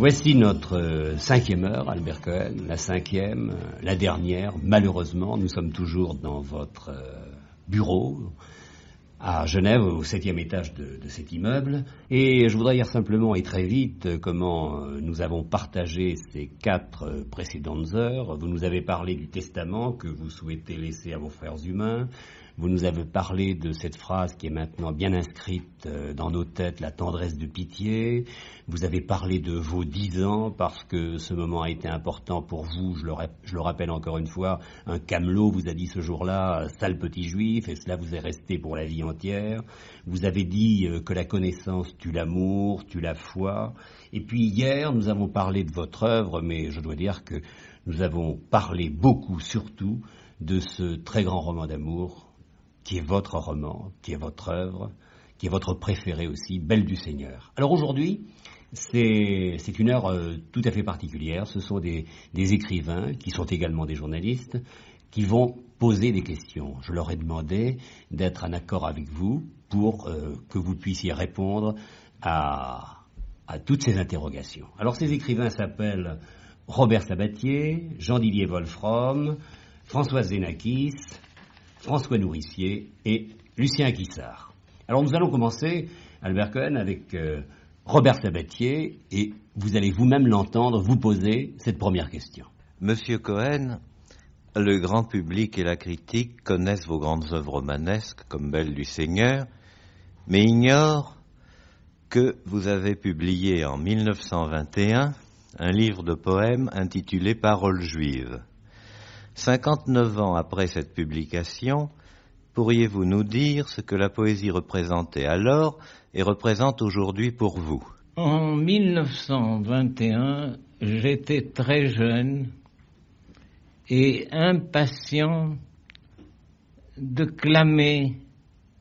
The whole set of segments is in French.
Voici notre cinquième heure, Albert Cohen, la cinquième, la dernière. Malheureusement, nous sommes toujours dans votre bureau à Genève, au 7e étage de cet immeuble. Et je voudrais dire simplement et très vite comment nous avons partagé ces 4 précédentes heures. Vous nous avez parlé du testament que vous souhaitez laisser à vos frères humains. Vous nous avez parlé de cette phrase qui est maintenant bien inscrite dans nos têtes, la tendresse de pitié. Vous avez parlé de vos 10 ans parce que ce moment a été important pour vous. Je le rappelle encore une fois, un camelot vous a dit ce jour-là, sale petit juif, et cela vous est resté pour la vie entière. Vous avez dit que la connaissance tue l'amour, tue la foi. Et puis hier, nous avons parlé de votre œuvre, mais je dois dire que nous avons parlé beaucoup, surtout, de ce très grand roman d'amour, qui est votre roman, qui est votre œuvre, qui est votre préféré aussi, Belle du Seigneur. Alors aujourd'hui, c'est une heure tout à fait particulière. Ce sont des écrivains, qui sont également des journalistes, qui vont poser des questions. Je leur ai demandé d'être en accord avec vous pour que vous puissiez répondre à toutes ces interrogations. Alors ces écrivains s'appellent Robert Sabatier, Jean-Didier Wolfrom, Françoise Zénakis, François Nourricier et Lucien Guissard. Alors nous allons commencer, Albert Cohen, avec Robert Sabatier, et vous allez vous-même l'entendre vous poser cette première question. Monsieur Cohen, le grand public et la critique connaissent vos grandes œuvres romanesques comme Belle du Seigneur, mais ignorent que vous avez publié en 1921 un livre de poèmes intitulé Paroles juives. 59 ans après cette publication, pourriez-vous nous dire ce que la poésie représentait alors et représente aujourd'hui pour vous? En 1921, j'étais très jeune et impatient de clamer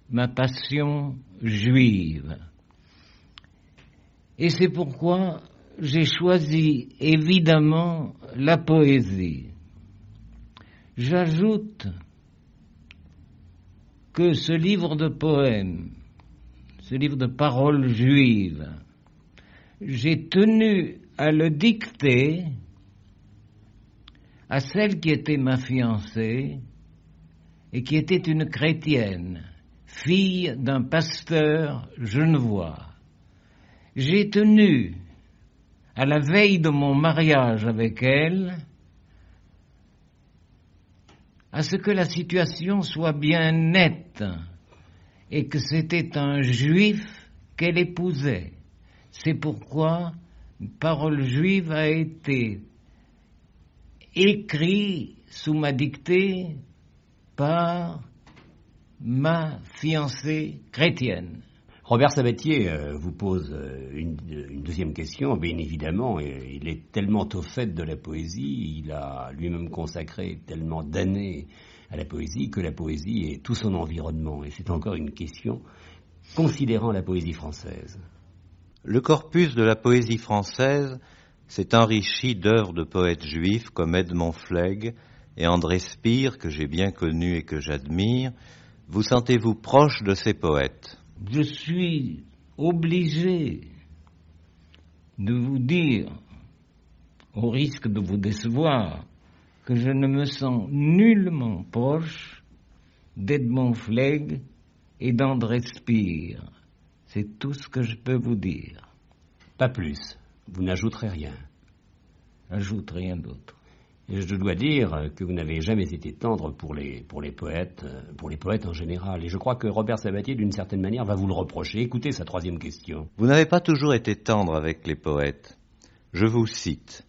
ma passion juive. Et c'est pourquoi j'ai choisi évidemment la poésie. J'ajoute que ce livre de poèmes, ce livre de paroles juives, j'ai tenu à le dicter à celle qui était ma fiancée et qui était une chrétienne, fille d'un pasteur genevois. J'ai tenu, à la veille de mon mariage avec elle, à ce que la situation soit bien nette et que c'était un juif qu'elle épousait. C'est pourquoi Parole juive a été écrit sous ma dictée par ma fiancée chrétienne. Robert Sabatier vous pose une deuxième question. Bien évidemment, il est tellement au fait de la poésie, il a lui-même consacré tellement d'années à la poésie que la poésie est tout son environnement. Et c'est encore une question considérant la poésie française. Le corpus de la poésie française s'est enrichi d'œuvres de poètes juifs comme Edmond Flegg et André Spire, que j'ai bien connus et que j'admire. Vous sentez-vous proche de ces poètes? Je suis obligé de vous dire, au risque de vous décevoir, que je ne me sens nullement proche d'Edmond Flegg et d'André Spire. C'est tout ce que je peux vous dire. Pas plus. Vous n'ajouterez rien. J'ajoute rien d'autre. Et je dois dire que vous n'avez jamais été tendre pour les poètes en général. Et je crois que Robert Sabatier, d'une certaine manière, va vous le reprocher. Écoutez sa troisième question. Vous n'avez pas toujours été tendre avec les poètes. Je vous cite.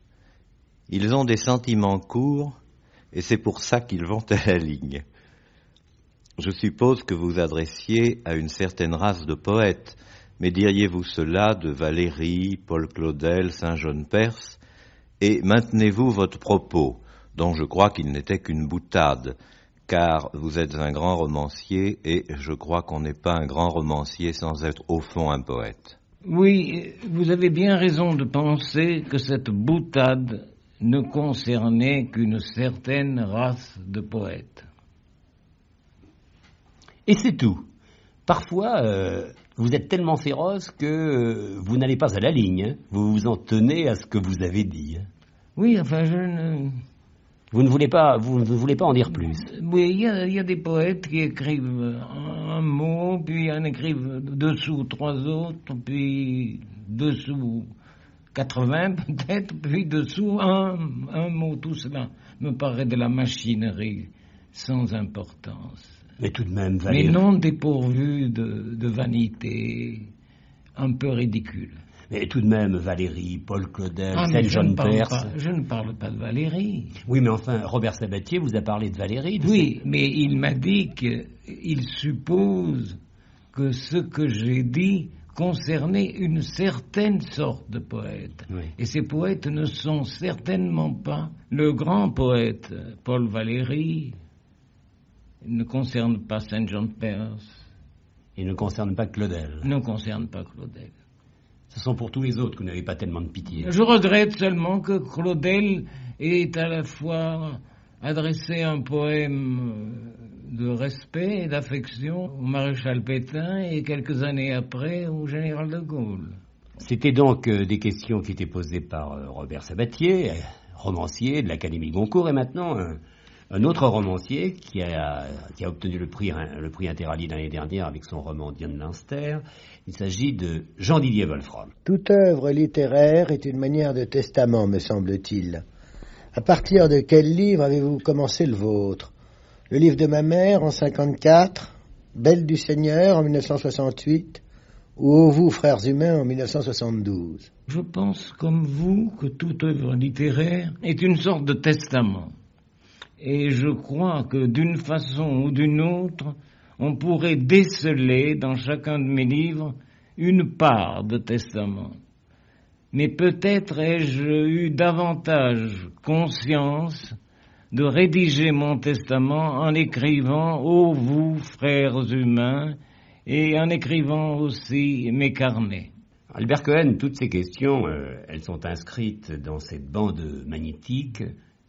Ils ont des sentiments courts et c'est pour ça qu'ils vont à la ligne. Je suppose que vous adressiez à une certaine race de poètes, mais diriez-vous cela de Valéry, Paul Claudel, Saint-Jean Perse? Et maintenez-vous votre propos, dont je crois qu'il n'était qu'une boutade, car vous êtes un grand romancier, et je crois qu'on n'est pas un grand romancier sans être au fond un poète. Oui, vous avez bien raison de penser que cette boutade ne concernait qu'une certaine race de poètes. Et c'est tout. Parfois, Vous êtes tellement féroce que vous n'allez pas à la ligne. Hein. Vous vous en tenez à ce que vous avez dit. Hein. Oui, enfin, je ne... Vous ne voulez pas en dire plus. Oui, il y a des poètes qui écrivent un mot, puis en écrivent dessous 3 autres, puis dessous 80 peut-être, puis dessous un mot. Tout cela me paraît de la machinerie sans importance. Mais tout de même, Valérie... Mais non dépourvu de vanité, un peu ridicule. Mais tout de même, Valérie, Paul Claudel, Saint-Jean Perse... Je ne parle pas de Valérie. Oui, mais enfin, Robert Sabatier vous a parlé de Valérie. Oui, mais il m'a dit qu'il suppose que ce que j'ai dit concernait une certaine sorte de poète. Oui. Et ces poètes ne sont certainement pas le grand poète Paul Valéry, ne concerne pas Saint-Jean Perse. Il ne concerne pas Claudel. Ne concerne pas Claudel. Ce sont pour tous les autres que vous n'avez pas tellement de pitié. Je regrette seulement que Claudel ait à la fois adressé un poème de respect et d'affection au maréchal Pétain et quelques années après au général de Gaulle. C'était donc des questions qui étaient posées par Robert Sabatier, romancier de l'Académie Goncourt, et maintenant un autre romancier qui a obtenu le prix Interallié l'année dernière avec son roman Diane Leinster. Il s'agit de Jean-Didier Wolfram. Toute œuvre littéraire est une manière de testament, me semble-t-il. À partir de quel livre avez-vous commencé le vôtre? Le livre de ma mère en 1954, Belle du Seigneur en 1968 ou Ô vous, frères humains en 1972? Je pense, comme vous, que toute œuvre littéraire est une sorte de testament. Et je crois que d'une façon ou d'une autre, on pourrait déceler dans chacun de mes livres une part de testament. Mais peut-être ai-je eu davantage conscience de rédiger mon testament en écrivant « Ô vous, frères humains » et en écrivant aussi mes carnets. Albert Cohen, toutes ces questions, elles sont inscrites dans cette bande magnétique,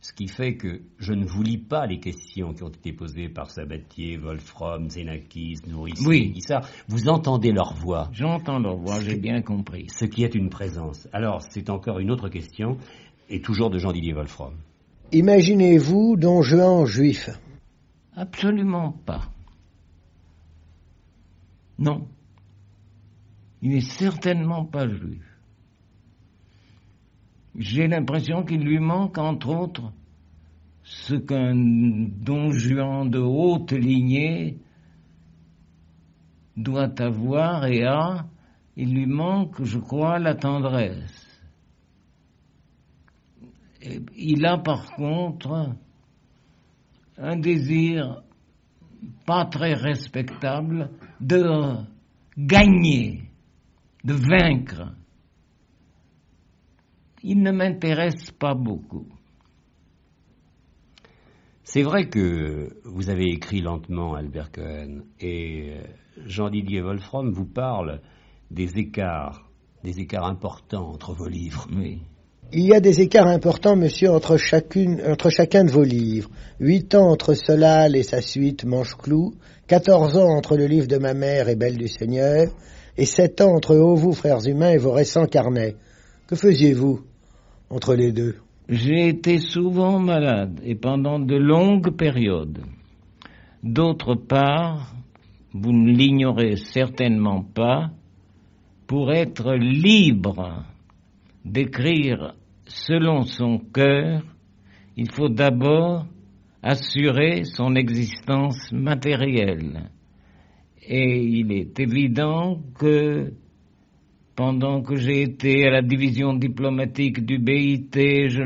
ce qui fait que je ne vous lis pas les questions qui ont été posées par Sabatier, Wolfram, Xenakis, Nourrici, oui. Guissard. Vous entendez leur voix. J'entends leur voix, j'ai bien compris. Ce qui est une présence. Alors, c'est encore une autre question, et toujours de Jean-Didier Wolfram. Imaginez-vous Don Juan juif? Absolument pas. Non. Il n'est certainement pas juif. J'ai l'impression qu'il lui manque, entre autres, ce qu'un Don Juan de haute lignée doit avoir et a. Il lui manque, je crois, la tendresse. Et il a par contre un désir pas très respectable de gagner, de vaincre. Il ne m'intéresse pas beaucoup. C'est vrai que vous avez écrit lentement, Albert Cohen, et Jean-Didier Wolfram vous parle des écarts importants entre vos livres. Oui. Il y a des écarts importants, monsieur, entre chacun de vos livres. 8 ans entre Solal et sa suite Manche-Clou, 14 ans entre le livre de ma mère et Belle du Seigneur, et 7 ans entre Ô vous, frères humains, et vos récents carnets. Que faisiez-vous entre les deux? J'ai été souvent malade, et pendant de longues périodes. D'autre part, vous ne l'ignorez certainement pas, pour être libre d'écrire selon son cœur, il faut d'abord assurer son existence matérielle. Et il est évident que pendant que j'ai été à la division diplomatique du BIT, je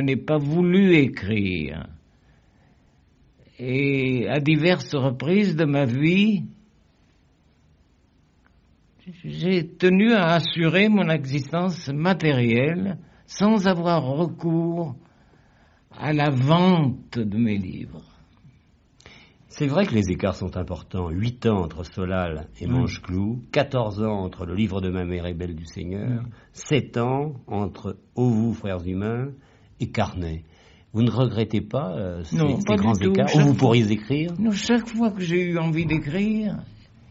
n'ai pas voulu écrire. Et à diverses reprises de ma vie, j'ai tenu à assurer mon existence matérielle sans avoir recours à la vente de mes livres. C'est vrai que les écarts sont importants. 8 ans entre Solal et Manche-Clou, 14 ans entre le livre de ma mère et Belle du Seigneur, 7 ans entre Ô vous, frères humains, et Carnet. Vous ne regrettez pas ces grands écarts? Où vous pourriez écrire? Non, chaque fois que j'ai eu envie d'écrire,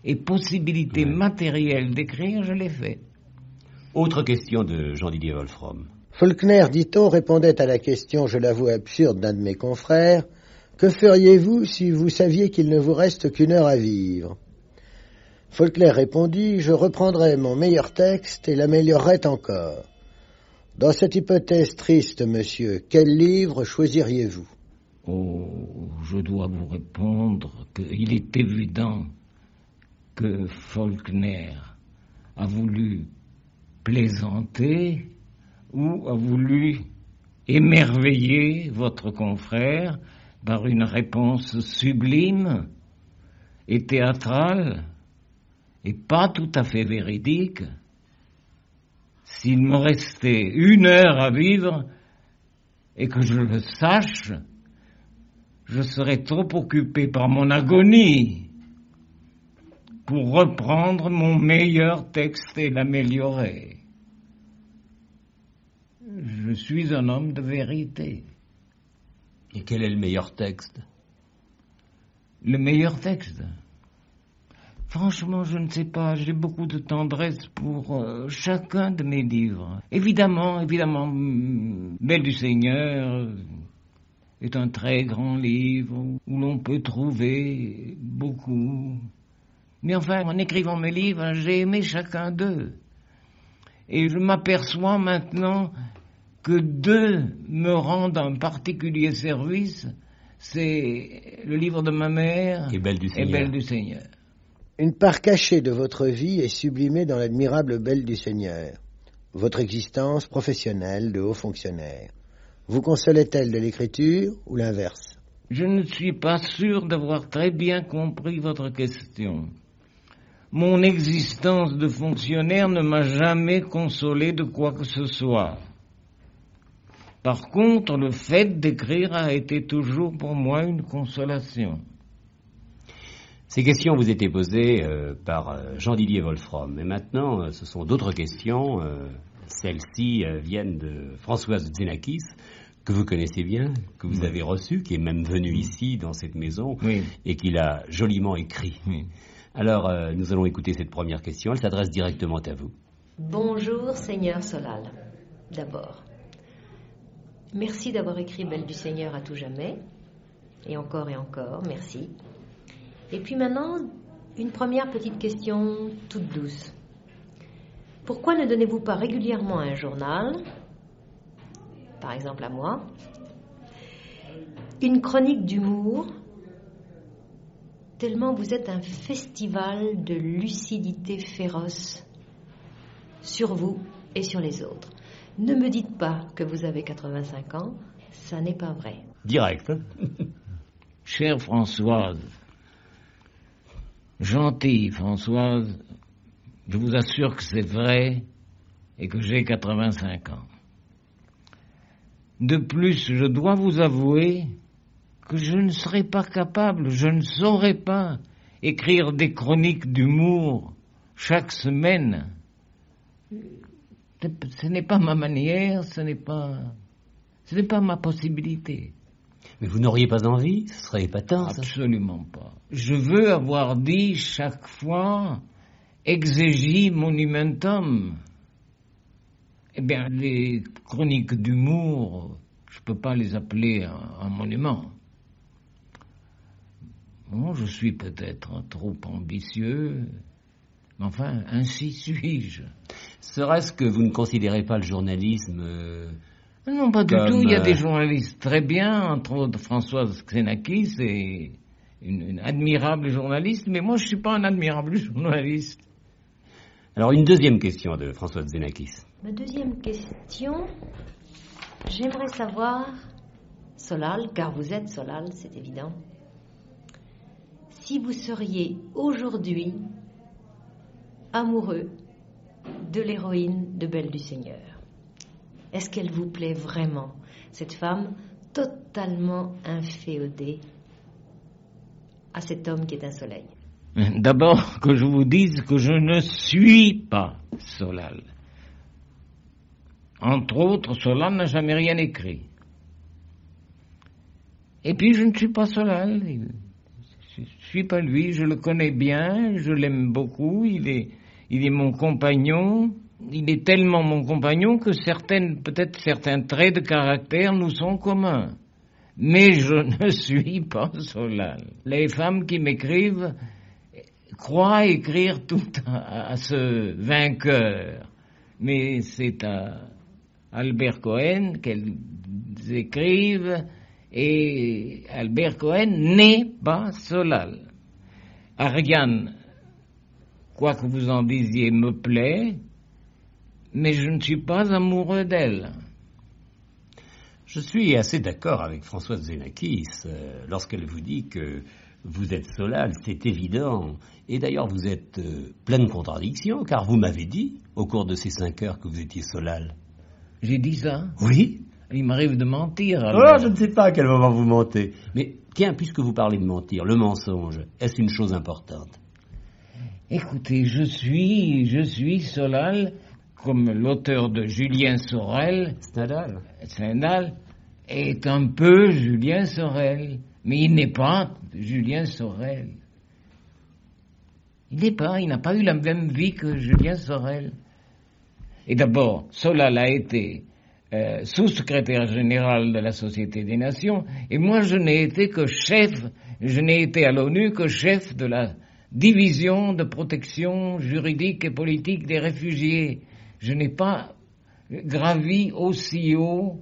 et possibilité matérielle d'écrire, je l'ai fait. Autre question de Jean-Didier Wolfrom. Faulkner, dit-on, répondait à la question, je l'avoue absurde, d'un de mes confrères, « Que feriez-vous si vous saviez qu'il ne vous reste qu'une heure à vivre ?» Faulkner répondit, « Je reprendrais mon meilleur texte et l'améliorerais encore. » Dans cette hypothèse triste, monsieur, quel livre choisiriez-vous? Oh, je dois vous répondre qu'il est évident que Faulkner a voulu plaisanter ou a voulu émerveiller votre confrère par une réponse sublime et théâtrale et pas tout à fait véridique. S'il me restait une heure à vivre et que je le sache, je serais trop occupé par mon agonie pour reprendre mon meilleur texte et l'améliorer. Je suis un homme de vérité. Et quel est le meilleur texte? Le meilleur texte? Franchement, je ne sais pas. J'ai beaucoup de tendresse pour chacun de mes livres. Évidemment, Belle du Seigneur est un très grand livre où l'on peut trouver beaucoup. Mais enfin, en écrivant mes livres, j'ai aimé chacun d'eux. Et je m'aperçois maintenant que deux me rendent un particulier service. C'est le livre de ma mère et Belle du Seigneur. Une part cachée de votre vie est sublimée dans l'admirable Belle du Seigneur. Votre existence professionnelle de haut fonctionnaire. Vous consolait-elle de l'écriture ou l'inverse? Je ne suis pas sûr d'avoir très bien compris votre question. Mon existence de fonctionnaire ne m'a jamais consolé de quoi que ce soit. Par contre, le fait d'écrire a été toujours pour moi une consolation. Ces questions vous étaient posées par Jean-Didier Wolfrom. Et maintenant, ce sont d'autres questions. Celles-ci viennent de Françoise Xenakis, que vous connaissez bien, que vous avez reçue, qui est même venue ici, dans cette maison, et qui l'a joliment écrit. Alors, nous allons écouter cette première question. Elle s'adresse directement à vous. Bonjour, Seigneur Solal. D'abord, merci d'avoir écrit Belle du Seigneur à tout jamais. Et encore, merci. Et puis maintenant, une première petite question toute douce. Pourquoi ne donnez-vous pas régulièrement un journal, par exemple à moi, une chronique d'humour, tellement vous êtes un festival de lucidité féroce sur vous et sur les autres. Ne me dites pas que vous avez 85 ans, ça n'est pas vrai. Direct. Chère Françoise, gentille Françoise, je vous assure que c'est vrai et que j'ai 85 ans. De plus, je dois vous avouer que je ne serais pas capable, je ne saurais pas écrire des chroniques d'humour chaque semaine. Ce n'est pas ma manière, ce n'est pas ma possibilité. Mais vous n'auriez pas envie? Ce serait épatant, ça. Absolument pas. Je veux avoir dit chaque fois exégie monumentum. Eh bien, les chroniques d'humour, je ne peux pas les appeler un monument. Bon, je suis peut-être trop ambitieux, mais enfin, ainsi suis-je. Serait-ce que vous ne considérez pas le journalisme Non, pas du tout. Il y a des journalistes très bien, entre autres Françoise Xenakis, est une admirable journaliste, mais moi je ne suis pas un admirable journaliste. Alors une deuxième question de Françoise Xenakis. Ma deuxième question, j'aimerais savoir, Solal, car vous êtes Solal, c'est évident, si vous seriez aujourd'hui amoureux de l'héroïne de Belle du Seigneur. Est-ce qu'elle vous plaît vraiment, cette femme totalement inféodée à cet homme qui est un soleil? D'abord, que je vous dise que je ne suis pas Solal. Entre autres, Solal n'a jamais rien écrit. Et puis, je ne suis pas Solal. Je suis pas lui, je le connais bien, je l'aime beaucoup, il est mon compagnon, il est tellement mon compagnon que peut-être certains traits de caractère nous sont communs. Mais je ne suis pas Solal. Les femmes qui m'écrivent croient écrire tout à ce vainqueur. Mais c'est à Albert Cohen qu'elles écrivent, et Albert Cohen n'est pas Solal. Ariane, quoi que vous en disiez, me plaît, mais je ne suis pas amoureux d'elle. Je suis assez d'accord avec Françoise Xenakis lorsqu'elle vous dit que vous êtes Solal, c'est évident. Et d'ailleurs, vous êtes plein de contradictions, car vous m'avez dit, au cours de ces 5 heures, que vous étiez Solal. J'ai dit ça? Oui. Il m'arrive de mentir. Alors. Oh, je ne sais pas à quel moment vous mentez. Mais tiens, puisque vous parlez de mentir, le mensonge, est-ce une chose importante? Écoutez, je suis Solal, comme l'auteur de Julien Sorel. Stendhal est un peu Julien Sorel, mais il n'est pas Julien Sorel. Il n'a pas eu la même vie que Julien Sorel. Et d'abord, Solal a été sous-secrétaire général de la Société des Nations, et moi je n'ai été à l'ONU que chef de la division de protection juridique et politique des réfugiés. Je n'ai pas gravi aussi haut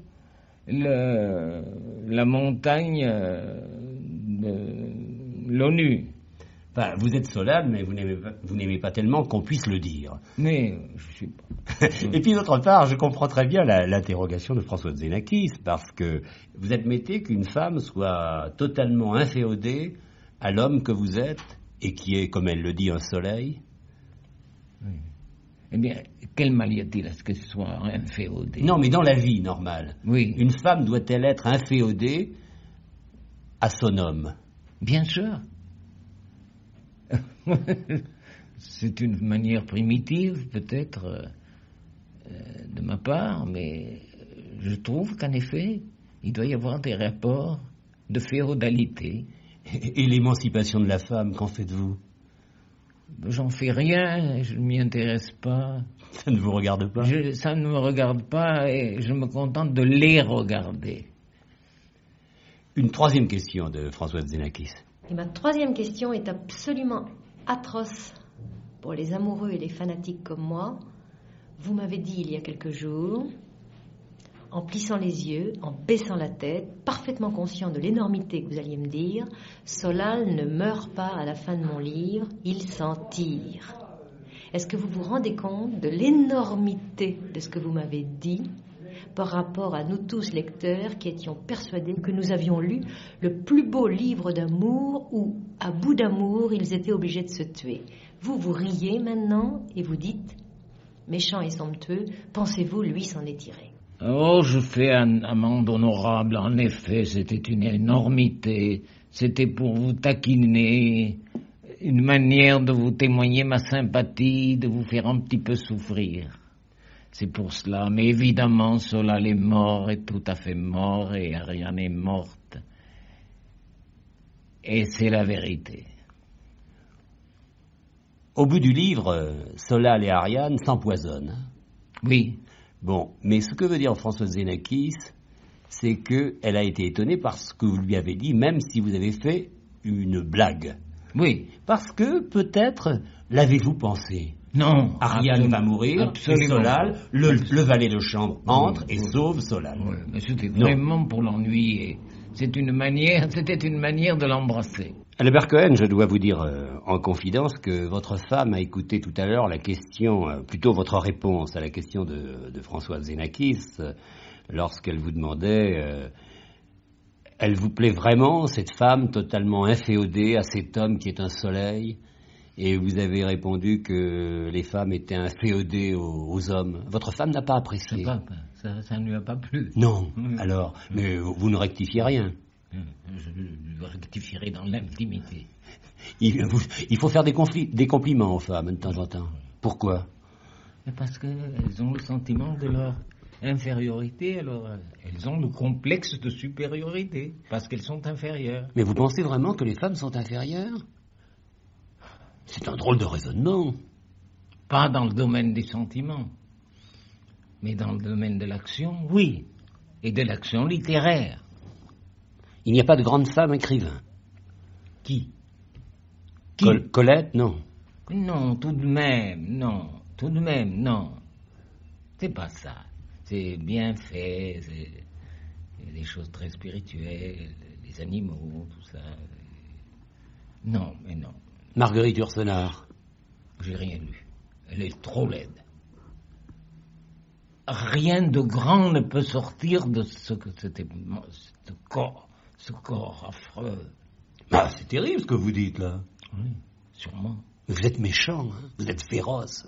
la montagne de l'ONU. Enfin, vous êtes Solal, mais vous n'aimez pas tellement qu'on puisse le dire. Mais je suis pas. Et puis d'autre part, je comprends très bien l'interrogation de François Xenakis, parce que vous admettez qu'une femme soit totalement inféodée à l'homme que vous êtes, et qui est, comme elle le dit, un soleil. Oui. Eh bien, quel mal y a-t-il à ce que ce soit inféodé? Non, mais dans la vie normale, oui. Une femme doit-elle être inféodée à son homme? Bien sûr. C'est une manière primitive, peut-être, de ma part, mais je trouve qu'en effet, il doit y avoir des rapports de féodalité. Et l'émancipation de la femme, qu'en faites-vous? J'en fais rien, je ne m'y intéresse pas. Ça ne vous regarde pas? Ça ne me regarde pas et je me contente de les regarder. Une troisième question de Françoise Xenakis. Et ma troisième question est absolument atroce pour les amoureux et les fanatiques comme moi. Vous m'avez dit il y a quelques jours, en plissant les yeux, en baissant la tête, parfaitement conscient de l'énormité que vous alliez me dire, Solal ne meurt pas à la fin de mon livre, il s'en tire. Est-ce que vous vous rendez compte de l'énormité de ce que vous m'avez dit par rapport à nous tous lecteurs qui étions persuadés que nous avions lu le plus beau livre d'amour où, à bout d'amour, ils étaient obligés de se tuer? Vous riez maintenant et vous dites, méchant et somptueux, pensez-vous, lui s'en est tiré? Oh, je fais un amende honorable. En effet, c'était une énormité. C'était pour vous taquiner, une manière de vous témoigner ma sympathie, de vous faire un petit peu souffrir. C'est pour cela. Mais évidemment, Solal est mort, est tout à fait mort, et Ariane est morte. Et c'est la vérité. Au bout du livre, Solal et Ariane s'empoisonnent. Oui. Bon, mais ce que veut dire Françoise Xenakis, c'est qu'elle a été étonnée par ce que vous lui avez dit, même si vous avez fait une blague. Oui. Parce que, peut-être, l'avez-vous pensé? Non. Ariane va mourir, absolument. Et Solal, le valet de chambre, entre et sauve Solal. Oui, mais c'était vraiment pour l'ennuyer. C'était une manière de l'embrasser. Albert Cohen, je dois vous dire en confidence que votre femme a écouté tout à l'heure la question, plutôt votre réponse à la question de Françoise Xenakis, lorsqu'elle vous demandait, elle vous plaît vraiment, cette femme totalement inféodée à cet homme qui est un soleil? Et vous avez répondu que les femmes étaient inféodées aux hommes. Votre femme n'a pas apprécié. Ça ne lui a pas plu. Non, alors, mais vous ne rectifiez rien. Je rectifierai dans l'intimité. Il faut faire des compliments aux femmes de temps en temps. Pourquoi? Parce qu'elles ont le sentiment de leur infériorité, alors elles ont le complexe de supériorité, parce qu'elles sont inférieures. Mais vous pensez vraiment que les femmes sont inférieures? C'est un drôle de raisonnement. Pas dans le domaine des sentiments, mais dans le domaine de l'action, oui, et de l'action littéraire. Il n'y a pas de grande femme écrivain. Qui Colette, non. Non, tout de même, non. C'est pas ça. C'est bien fait, il y a des choses très spirituelles, les animaux, tout ça. Non, mais non. Marguerite Yourcenar. J'ai rien lu. Elle est trop laide. Rien de grand ne peut sortir de ce corps affreux. Ah, c'est terrible ce que vous dites là. Oui, sûrement. Vous êtes méchant, hein, vous êtes féroce.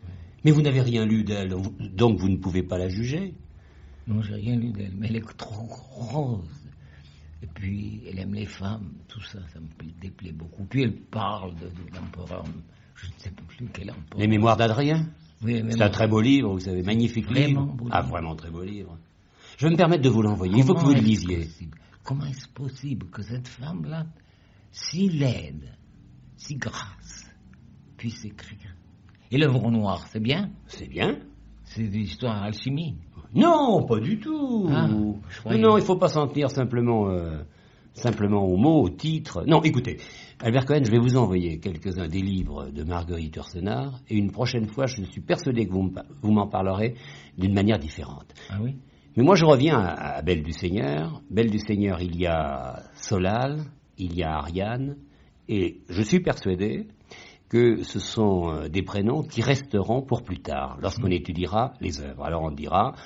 Oui. Mais vous n'avez rien lu d'elle, donc vous ne pouvez pas la juger. Non, j'ai rien lu d'elle, mais elle est trop rose. Et puis, elle aime les femmes, tout ça, ça me déplaît beaucoup. Puis elle parle de l'empereur, je ne sais plus quel empereur. Les Mémoires d'Adrien. Oui, c'est un très beau livre, vous savez, magnifique livre. Vraiment très beau livre. Je vais me permettre de vous l'envoyer, il faut que vous le lisiez. Comment est-ce possible que cette femme-là, si laide, si grasse, puisse écrire? Et l'œuvre noire, c'est bien? C'est bien. C'est de l'histoire alchimie. Non, pas du tout. Non, il ne faut pas s'en tenir simplement au mot, au titre. Non, écoutez, Albert Cohen, je vais vous envoyer quelques-uns des livres de Marguerite Yourcenar, et une prochaine fois, je suis persuadé que vous m'en parlerez d'une manière différente. Ah oui? Mais moi, je reviens à Belle du Seigneur. Belle du Seigneur, il y a Solal, il y a Ariane, et je suis persuadé que ce sont des prénoms qui resteront pour plus tard, lorsqu'on étudiera les œuvres. Alors on dira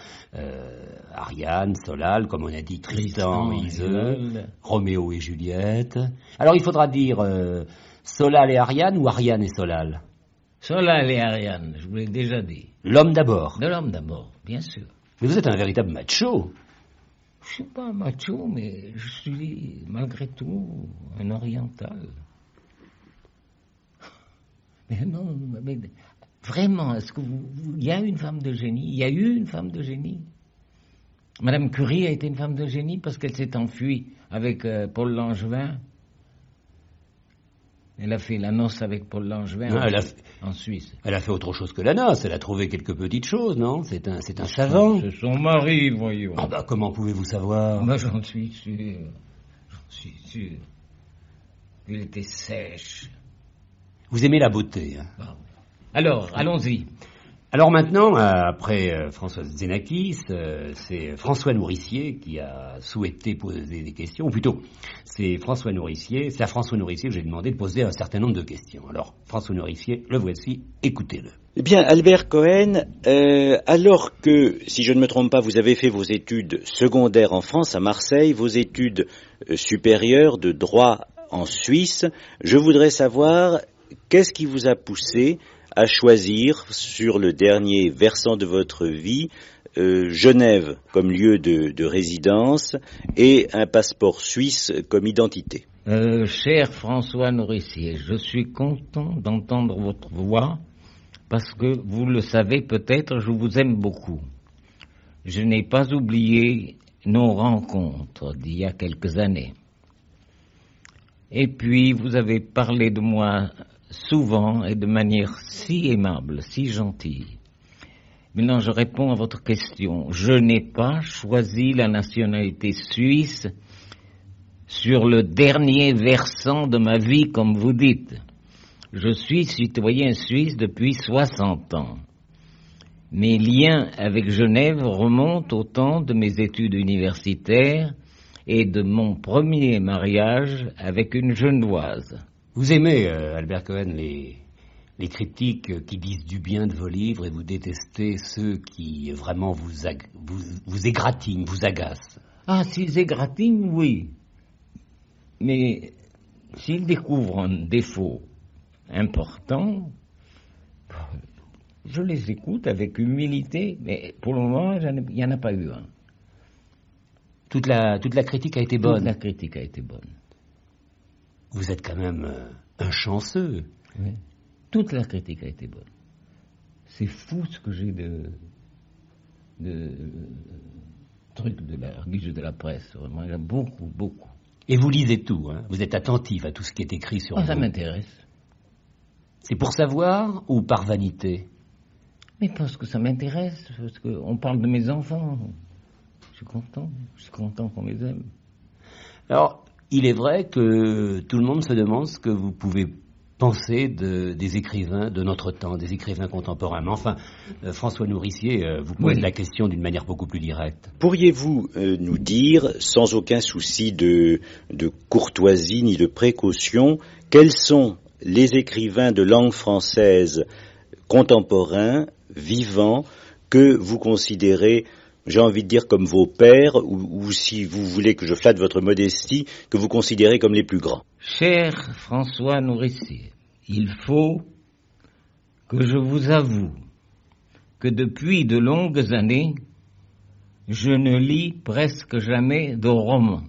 Ariane, Solal, comme on a dit Tristan, Iseult, Roméo et Juliette. Alors il faudra dire Solal et Ariane ou Ariane et Solal? Solal et Ariane, je vous l'ai déjà dit. L'homme d'abord. De l'homme d'abord, bien sûr. Mais vous êtes un véritable macho. Je ne suis pas un macho, mais je suis malgré tout un oriental. Mais non, mais vraiment, est-ce que il y a une femme de génie? Il y a eu une femme de génie. Madame Curie a été une femme de génie parce qu'elle s'est enfuie avec Paul Langevin. Elle a fait la noce avec Paul Langevin en Suisse. Elle a fait autre chose que la noce. Elle a trouvé quelques petites choses, non? C'est un savant. C'est son mari, voyons. Ah bah, comment pouvez-vous savoir? Moi, j'en suis sûr. Elle était sèche. Vous aimez la beauté, hein? Bon. Alors, allons-y. Alors maintenant, après Françoise Xenakis, c'est François Nourricier qui a souhaité poser des questions, ou plutôt, c'est à François Nourricier que j'ai demandé de poser un certain nombre de questions. Alors, François Nourricier, le voici, écoutez-le. Eh bien, Albert Cohen, alors que, si je ne me trompe pas, vous avez fait vos études secondaires en France, à Marseille, vos études supérieures de droit en Suisse, je voudrais savoir qu'est-ce qui vous a poussé à choisir, sur le dernier versant de votre vie, Genève comme lieu de résidence et un passeport suisse comme identité? Cher François Nourricier, je suis content d'entendre votre voix parce que, vous le savez peut-être, je vous aime beaucoup. Je n'ai pas oublié nos rencontres d'il y a quelques années. Et puis, vous avez parlé de moi souvent et de manière si aimable, si gentille. Maintenant, je réponds à votre question. Je n'ai pas choisi la nationalité suisse sur le dernier versant de ma vie, comme vous dites. Je suis citoyen suisse depuis 60 ans. Mes liens avec Genève remontent au temps de mes études universitaires et de mon premier mariage avec une Genevoise. Vous aimez, Albert Cohen, les critiques qui disent du bien de vos livres et vous détestez ceux qui vraiment vous égratignent, vous agacent. Ah, s'ils égratignent, oui. Mais s'ils découvrent un défaut important, je les écoute avec humilité, mais pour le moment, il n'y en a pas eu un. Toute la critique a été bonne. Toute la critique a été bonne. Vous êtes quand même un chanceux. Oui. Toute la critique a été bonne. C'est fou ce que j'ai trucs de la revue de la presse. Vraiment, il y a beaucoup, beaucoup. Et vous lisez tout, hein? Vous êtes attentif à tout ce qui est écrit sur vous. Ça m'intéresse. C'est pour savoir ou par vanité? Mais parce que ça m'intéresse, parce qu'on parle de mes enfants. Je suis content qu'on les aime. Alors, il est vrai que tout le monde se demande ce que vous pouvez penser des écrivains de notre temps, des écrivains contemporains. Mais enfin, François Nourricier vous pose la question d'une manière beaucoup plus directe. Pourriez-vous nous dire, sans aucun souci de courtoisie ni de précaution, quels sont les écrivains de langue française contemporains, vivants, que vous considérez, j'ai envie de dire, comme vos pères, ou si vous voulez que je flatte votre modestie, que vous considérez comme les plus grands? Cher François Nourricier, il faut que je vous avoue que depuis de longues années, je ne lis presque jamais de romans.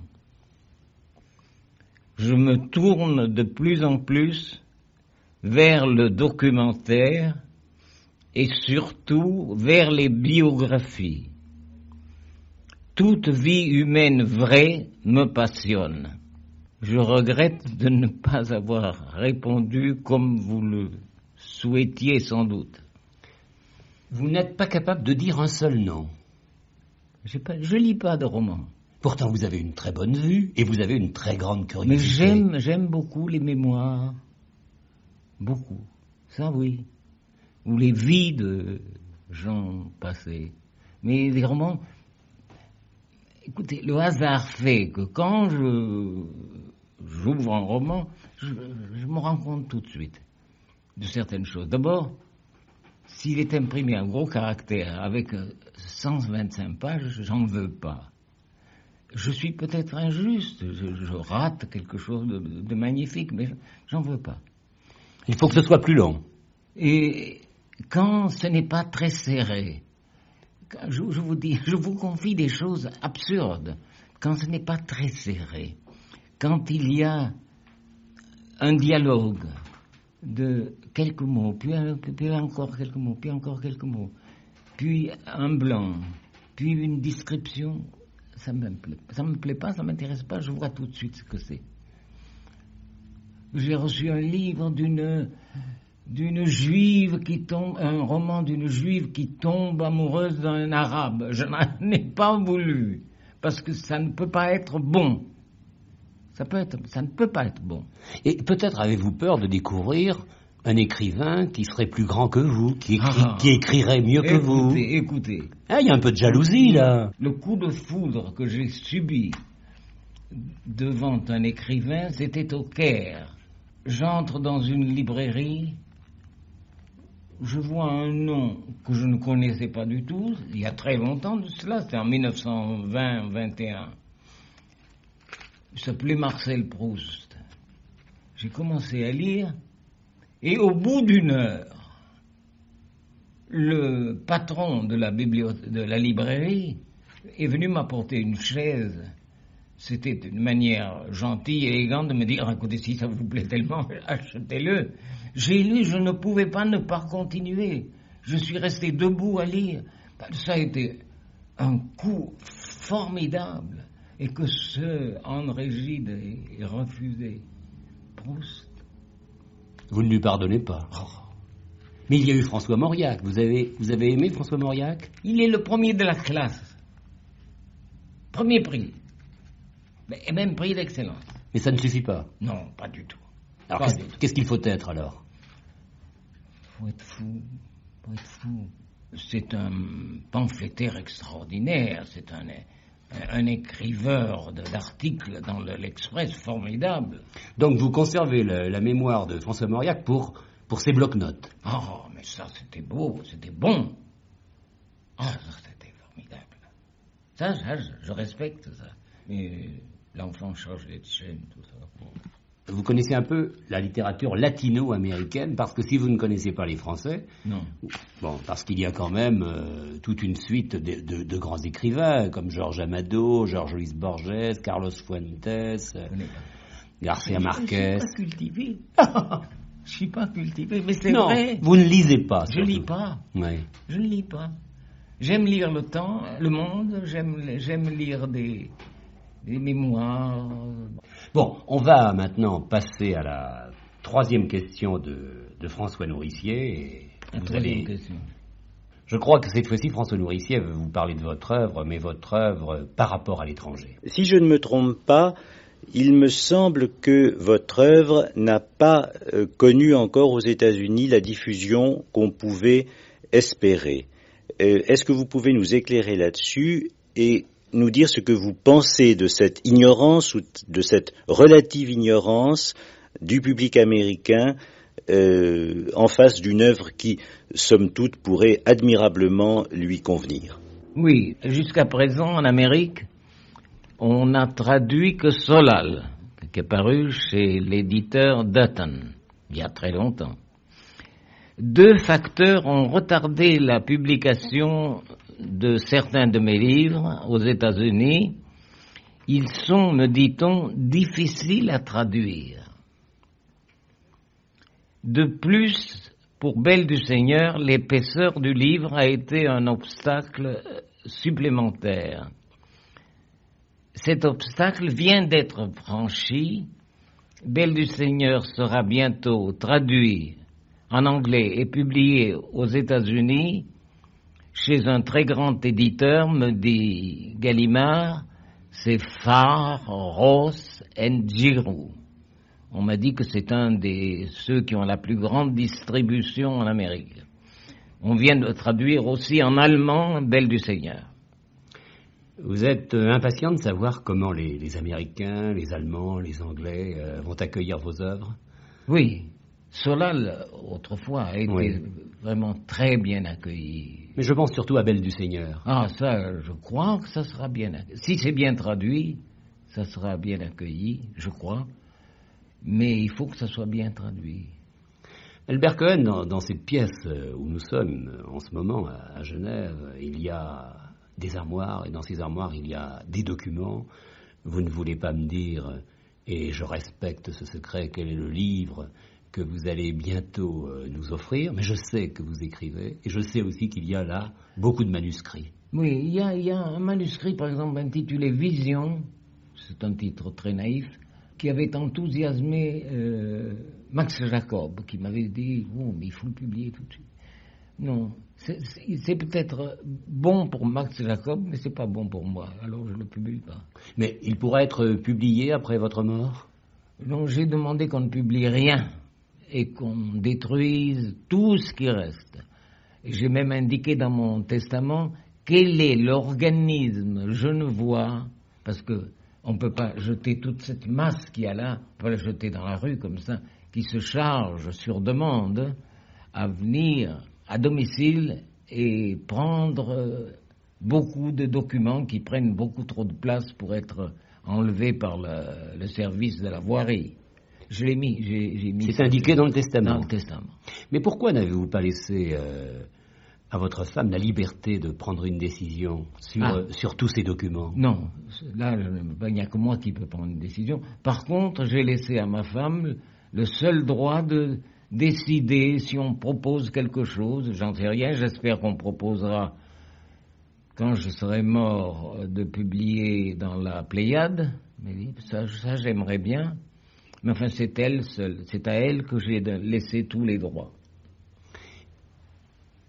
Je me tourne de plus en plus vers le documentaire et surtout vers les biographies. Toute vie humaine vraie me passionne. Je regrette de ne pas avoir répondu comme vous le souhaitiez sans doute. Vous n'êtes pas capable de dire un seul nom. Je lis pas de romans. Pourtant, vous avez une très bonne vue et vous avez une très grande curiosité. Mais j'aime beaucoup les mémoires. Beaucoup. Ça, oui. Ou les vies de gens passés. Mais les romans... Écoutez, le hasard fait que quand j'ouvre un roman, je me rends compte tout de suite de certaines choses. D'abord, s'il est imprimé en gros caractère avec 125 pages, j'en veux pas. Je suis peut-être injuste, je rate quelque chose de magnifique, mais j'en veux pas. Il faut que ce soit plus long. Et quand ce n'est pas très serré, je vous confie des choses absurdes. Quand ce n'est pas très serré, quand il y a un dialogue de quelques mots, puis encore quelques mots, puis encore quelques mots, puis un blanc, puis une description, ça me plaît pas, ça m'intéresse pas, je vois tout de suite ce que c'est. J'ai reçu un livre d'une juive qui tombe, un roman d'une juive qui tombe amoureuse d'un arabe. Je n'en ai pas voulu, parce que ça ne peut pas être bon. Ça ne peut pas être bon. Et peut-être avez-vous peur de découvrir un écrivain qui serait plus grand que vous, qui écrirait mieux que vous. Écoutez. Il y a un peu de jalousie, là. Le coup de foudre que j'ai subi devant un écrivain, c'était au Caire. J'entre dans une librairie, je vois un nom que je ne connaissais pas du tout, il y a très longtemps de cela, c'était en 1920-21. Il s'appelait Marcel Proust. J'ai commencé à lire, et au bout d'une heure, le patron de la librairie est venu m'apporter une chaise. C'était une manière gentille et élégante de me dire, écoutez, si ça vous plaît tellement, achetez-le. J'ai lu, je ne pouvais pas ne pas continuer. Je suis resté debout à lire. Ça a été un coup formidable. Et que ce André Gide ait refusé. Proust. Vous ne lui pardonnez pas. Mais il y a eu François Mauriac. Vous avez aimé François Mauriac? Il est le premier de la classe. Premier prix. Et même prix d'excellence. Mais ça ne suffit pas? Non, pas du tout. Alors qu'est-ce qu'il faut être alors? Faut être fou. C'est un pamphlétaire extraordinaire. C'est un écriveur d'articles dans l'Express formidable. Donc vous conservez la mémoire de François Mauriac pour ses blocs-notes? Oh, mais ça c'était beau, c'était bon. Ah, ça c'était formidable. Ça, je respecte ça. Mais l'enfant change de chaîne, tout ça. Vous connaissez un peu la littérature latino-américaine, parce que si vous ne connaissez pas les Français... Non. Bon, parce qu'il y a quand même toute une suite de grands écrivains, comme Jorge Amado, Jorge Luis Borges, Carlos Fuentes, Garcia Marquez... Je suis pas cultivé, mais c'est non, vrai. Vous ne lisez pas. Je lis pas. Ouais. Je ne lis pas. J'aime lire Le Monde, j'aime lire des mémoires. Bon, on va maintenant passer à la troisième question de François Nourricier. Question. Je crois que cette fois-ci, François Nourricier veut vous parler de votre œuvre, mais votre œuvre par rapport à l'étranger. Si je ne me trompe pas, il me semble que votre œuvre n'a pas connu encore aux États-Unis la diffusion qu'on pouvait espérer. Est-ce que vous pouvez nous éclairer là-dessus et nous dire ce que vous pensez de cette ignorance ou de cette relative ignorance du public américain en face d'une œuvre qui, somme toute, pourrait admirablement lui convenir? Oui, jusqu'à présent, en Amérique, on n'a traduit que Solal, qui est paru chez l'éditeur Dutton, il y a très longtemps. 2 facteurs ont retardé la publication de certains de mes livres aux États-Unis. Ils sont, me dit-on, difficiles à traduire. De plus, pour Belle du Seigneur, l'épaisseur du livre a été un obstacle supplémentaire. Cet obstacle vient d'être franchi. Belle du Seigneur sera bientôt traduit en anglais et publié aux États-Unis chez un très grand éditeur, me dit Gallimard, c'est Farr, Ross & Giroux. On m'a dit que c'est un des ceux qui ont la plus grande distribution en Amérique. On vient de traduire aussi en allemand Belle du Seigneur. Vous êtes impatient de savoir comment les Américains, les Allemands, les Anglais vont accueillir vos œuvres? Oui, Solal, autrefois, a été vraiment très bien accueilli. Mais je pense surtout à Belle du Seigneur. Ah, ça, je crois que ça sera bien accueilli. Si c'est bien traduit, ça sera bien accueilli, je crois. Mais il faut que ça soit bien traduit. Albert Cohen, dans cette pièce où nous sommes en ce moment à Genève, il y a des armoires, et dans ces armoires, il y a des documents. Vous ne voulez pas me dire, et je respecte ce secret, quel est le livre que vous allez bientôt nous offrir, mais je sais que vous écrivez, et je sais aussi qu'il y a là beaucoup de manuscrits. Oui, il y a un manuscrit, par exemple, intitulé Vision, c'est un titre très naïf, qui avait enthousiasmé Max Jacob, qui m'avait dit « Oh, mais il faut le publier tout de suite ». Non, c'est peut-être bon pour Max Jacob, mais c'est pas bon pour moi, alors je ne le publie pas. Mais il pourra être publié après votre mort? Non, j'ai demandé qu'on ne publie rien et qu'on détruise tout ce qui reste. Et j'ai même indiqué dans mon testament quel est l'organisme genevois, parce que on ne peut pas jeter toute cette masse qu'il y a là, on ne peut pas la jeter dans la rue comme ça, qui se charge sur demande à venir à domicile et prendre beaucoup de documents qui prennent beaucoup trop de place pour être enlevés par le service de la voirie. Je l'ai mis, j'ai mis. C'est indiqué dans le testament. Dans le testament. Mais pourquoi n'avez-vous pas laissé à votre femme la liberté de prendre une décision sur tous ces documents? Non, là, il n'y a que moi qui peux prendre une décision. Par contre, j'ai laissé à ma femme le seul droit de décider si on propose quelque chose. J'en sais rien, j'espère qu'on proposera, quand je serai mort, de publier dans la Pléiade. Mais ça j'aimerais bien. Mais enfin, c'est elle seule, c'est à elle que j'ai laissé tous les droits.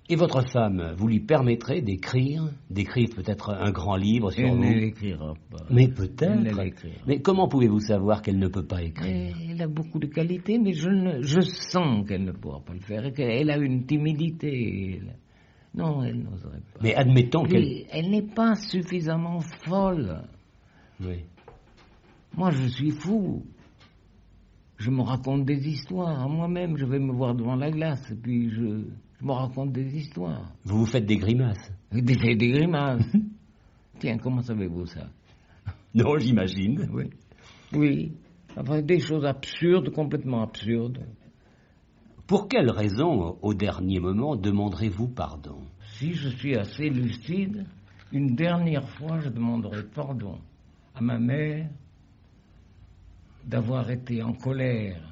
Et votre femme, vous lui permettrez d'écrire peut-être un grand livre sur vous? Elle ne l'écrira pas. Mais peut-être. Elle ne l'écrira. Mais comment pouvez-vous savoir qu'elle ne peut pas écrire? Elle a beaucoup de qualités, mais je sens qu'elle ne pourra pas le faire et qu'elle a une timidité. Non, elle n'oserait pas. Mais admettons qu'elle... Elle n'est pas suffisamment folle. Oui. Moi, je suis fou. Je me raconte des histoires. Moi-même, je vais me voir devant la glace et puis je me raconte des histoires. Vous vous faites des grimaces? Des grimaces. Tiens, comment savez-vous ça? Non, j'imagine. Oui. Oui. Enfin, des choses absurdes, complètement absurdes. Pour quelle raison, au dernier moment, demanderez-vous pardon? Si je suis assez lucide, une dernière fois, je demanderai pardon à ma mère d'avoir été en colère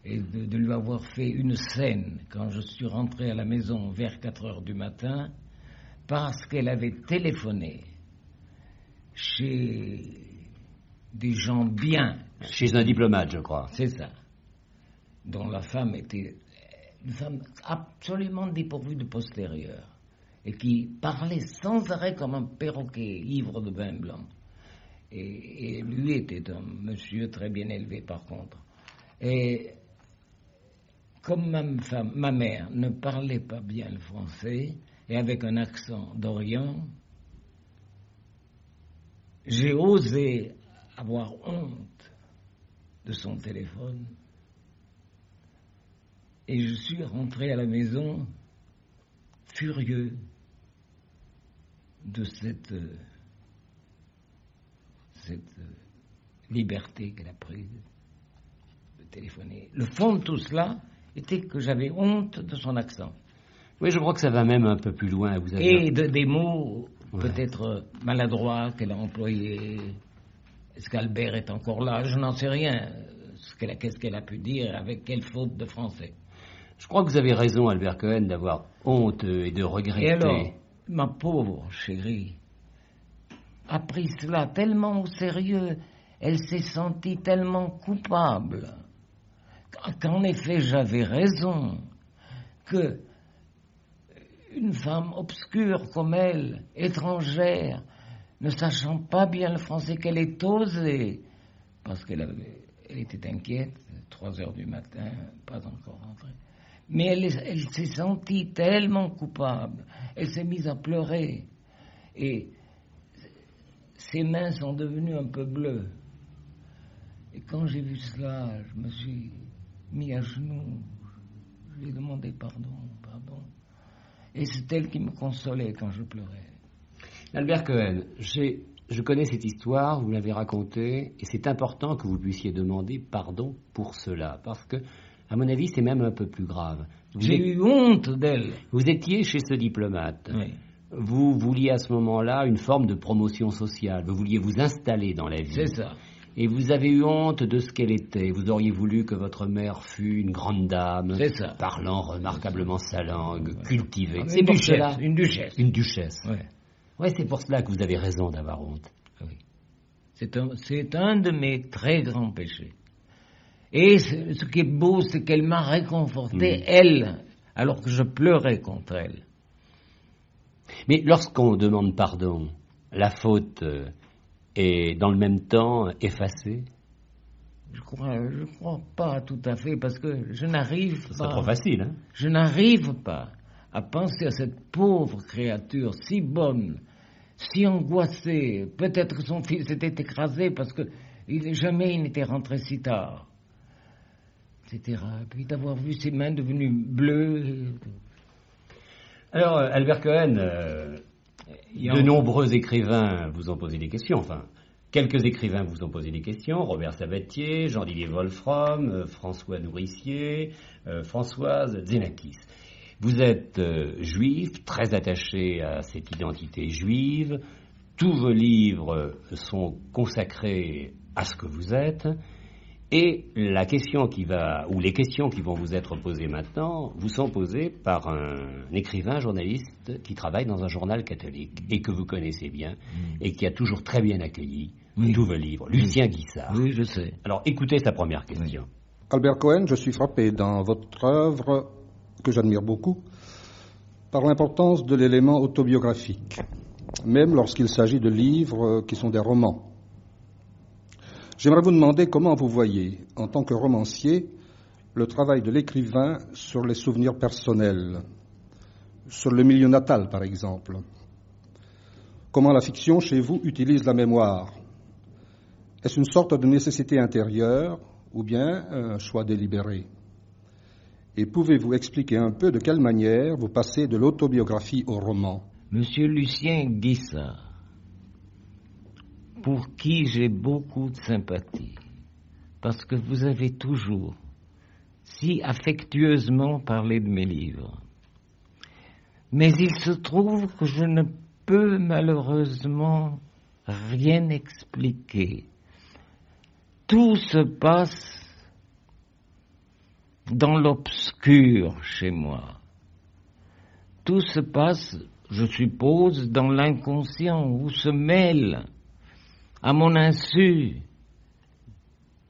et de lui avoir fait une scène quand je suis rentré à la maison vers 4 heures du matin, parce qu'elle avait téléphoné chez des gens bien. Chez un diplomate, je crois. C'est ça. Dont la femme était une femme absolument dépourvue de postérieur et qui parlait sans arrêt comme un perroquet ivre de vin blanc. Et lui était un monsieur très bien élevé par contre. Et comme ma mère ne parlait pas bien le français et avec un accent d'Orient, j'ai osé avoir honte de son téléphone. Et je suis rentré à la maison furieux de cette liberté qu'elle a prise de téléphoner. Le fond de tout cela était que j'avais honte de son accent. Oui, je crois que ça va même un peu plus loin. Vous avez... Et des mots peut-être maladroits qu'elle a employés. Est-ce qu'Albert est encore là? Je n'en sais rien. Qu'est-ce qu'elle a pu dire, avec quelle faute de français? Je crois que vous avez raison, Albert Cohen, d'avoir honte et de regretter. Et alors, ma pauvre chérie a pris cela tellement au sérieux, elle s'est sentie tellement coupable, qu'en effet j'avais raison, que une femme obscure comme elle, étrangère, ne sachant pas bien le français, qu'elle ait osé, parce qu'elle était inquiète, 3 heures du matin, pas encore rentrée. Mais elle s'est sentie tellement coupable, elle s'est mise à pleurer, et ses mains sont devenues un peu bleues. Et quand j'ai vu cela, je me suis mis à genoux, je lui ai demandé pardon. Et c'est elle qui me consolait quand je pleurais. Albert Cohen, je connais cette histoire, vous l'avez racontée, et c'est important que vous puissiez demander pardon pour cela, parce que, à mon avis, c'est même un peu plus grave. J'ai eu honte d'elle. Vous étiez chez ce diplomate. Oui. Vous vouliez à ce moment-là une forme de promotion sociale. Vous vouliez vous installer dans la vie. C'est ça. Et vous avez eu honte de ce qu'elle était. Vous auriez voulu que votre mère fût une grande dame, parlant remarquablement sa langue, cultivée. C'est pour cela. Une duchesse. Une duchesse. Oui. Ouais, c'est pour cela que vous avez raison d'avoir honte. Oui. C'est un de mes très grands péchés. Et ce qui est beau, c'est qu'elle m'a réconforté, elle, alors que je pleurais contre elle. Mais lorsqu'on demande pardon, la faute est dans le même temps effacée? Je crois pas tout à fait, parce que je n'arrive pas... C'est trop facile, hein? Je n'arrive pas à penser à cette pauvre créature si bonne, si angoissée. Peut-être que son fils était écrasé parce que jamais il n'était rentré si tard, etc. Et puis d'avoir vu ses mains devenues bleues. Alors, Albert Cohen, de nombreux écrivains vous ont posé des questions, enfin, quelques écrivains vous ont posé des questions, Robert Sabatier, Jean-Didier Wolfram, François Nourricier, Françoise Xenakis. Vous êtes juif, très attaché à cette identité juive, tous vos livres sont consacrés à ce que vous êtes, et la question les questions qui vont vous être posées maintenant vous sont posées par un écrivain, journaliste qui travaille dans un journal catholique et que vous connaissez bien et qui a toujours très bien accueilli tous vos livres, Lucien Guissard. Oui, je sais. Alors écoutez sa première question. Oui. Albert Cohen, je suis frappé dans votre œuvre, que j'admire beaucoup, par l'importance de l'élément autobiographique, même lorsqu'il s'agit de livres qui sont des romans. J'aimerais vous demander comment vous voyez, en tant que romancier, le travail de l'écrivain sur les souvenirs personnels, sur le milieu natal par exemple. Comment la fiction chez vous utilise la mémoire? Est-ce une sorte de nécessité intérieure ou bien un choix délibéré? Et pouvez-vous expliquer un peu de quelle manière vous passez de l'autobiographie au roman? Monsieur Lucien Guissard, pour qui j'ai beaucoup de sympathie, parce que vous avez toujours si affectueusement parlé de mes livres. Mais il se trouve que je ne peux malheureusement rien expliquer. Tout se passe dans l'obscur chez moi. Tout se passe, je suppose, dans l'inconscient, où se mêlent, à mon insu,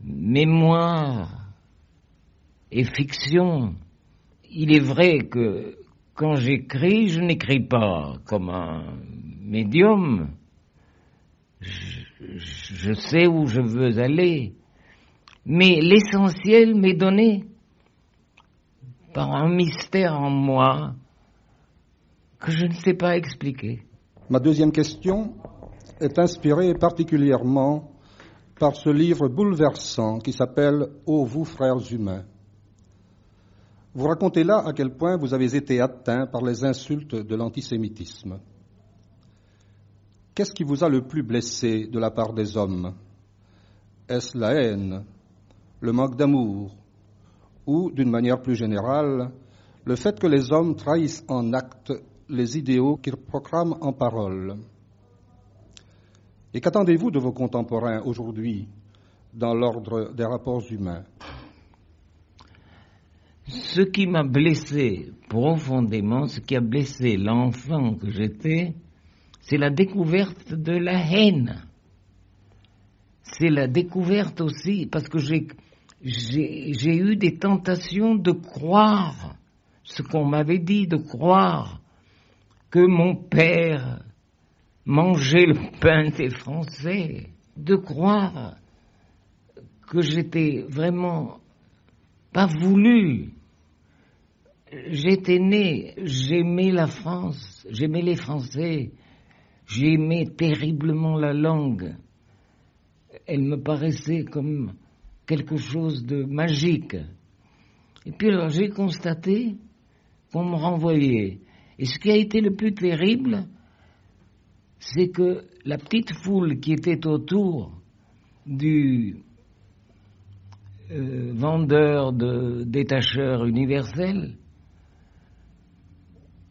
mémoire et fiction. Il est vrai que quand j'écris, je n'écris pas comme un médium. Je sais où je veux aller, mais l'essentiel m'est donné par un mystère en moi que je ne sais pas expliquer. Ma deuxième question est inspirée particulièrement par ce livre bouleversant qui s'appelle « Ô vous, frères humains ». Vous racontez là à quel point vous avez été atteint par les insultes de l'antisémitisme. Qu'est-ce qui vous a le plus blessé de la part des hommes? Est-ce la haine, le manque d'amour, ou, d'une manière plus générale, le fait que les hommes trahissent en acte les idéaux qu'ils proclament en parole? Et qu'attendez-vous de vos contemporains aujourd'hui dans l'ordre des rapports humains? Ce qui m'a blessé profondément, ce qui a blessé l'enfant que j'étais, c'est la découverte de la haine. C'est la découverte aussi, parce que j'ai eu des tentations de croire ce qu'on m'avait dit, de croire que mon père mangeait le pain des Français, de croire que j'étais vraiment pas voulu. J'étais né, j'aimais la France, j'aimais les Français, j'aimais terriblement la langue. Elle me paraissait comme quelque chose de magique. Et puis alors j'ai constaté qu'on me renvoyait. Et ce qui a été le plus terrible, c'est que la petite foule qui était autour du vendeur de détacheurs universels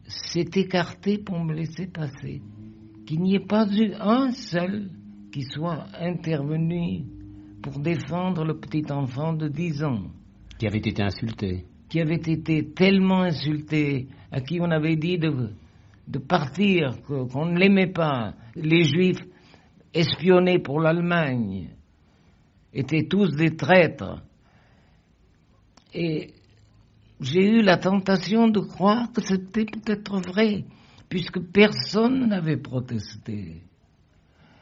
s'est écartée pour me laisser passer. Qu'il n'y ait pas eu un seul qui soit intervenu pour défendre le petit enfant de 10 ans. Qui avait été insulté. Qui avait été tellement insulté, à qui on avait dit de partir, qu'on ne l'aimait pas. Les Juifs espionnés pour l'Allemagne étaient tous des traîtres. Et j'ai eu la tentation de croire que c'était peut-être vrai, puisque personne n'avait protesté.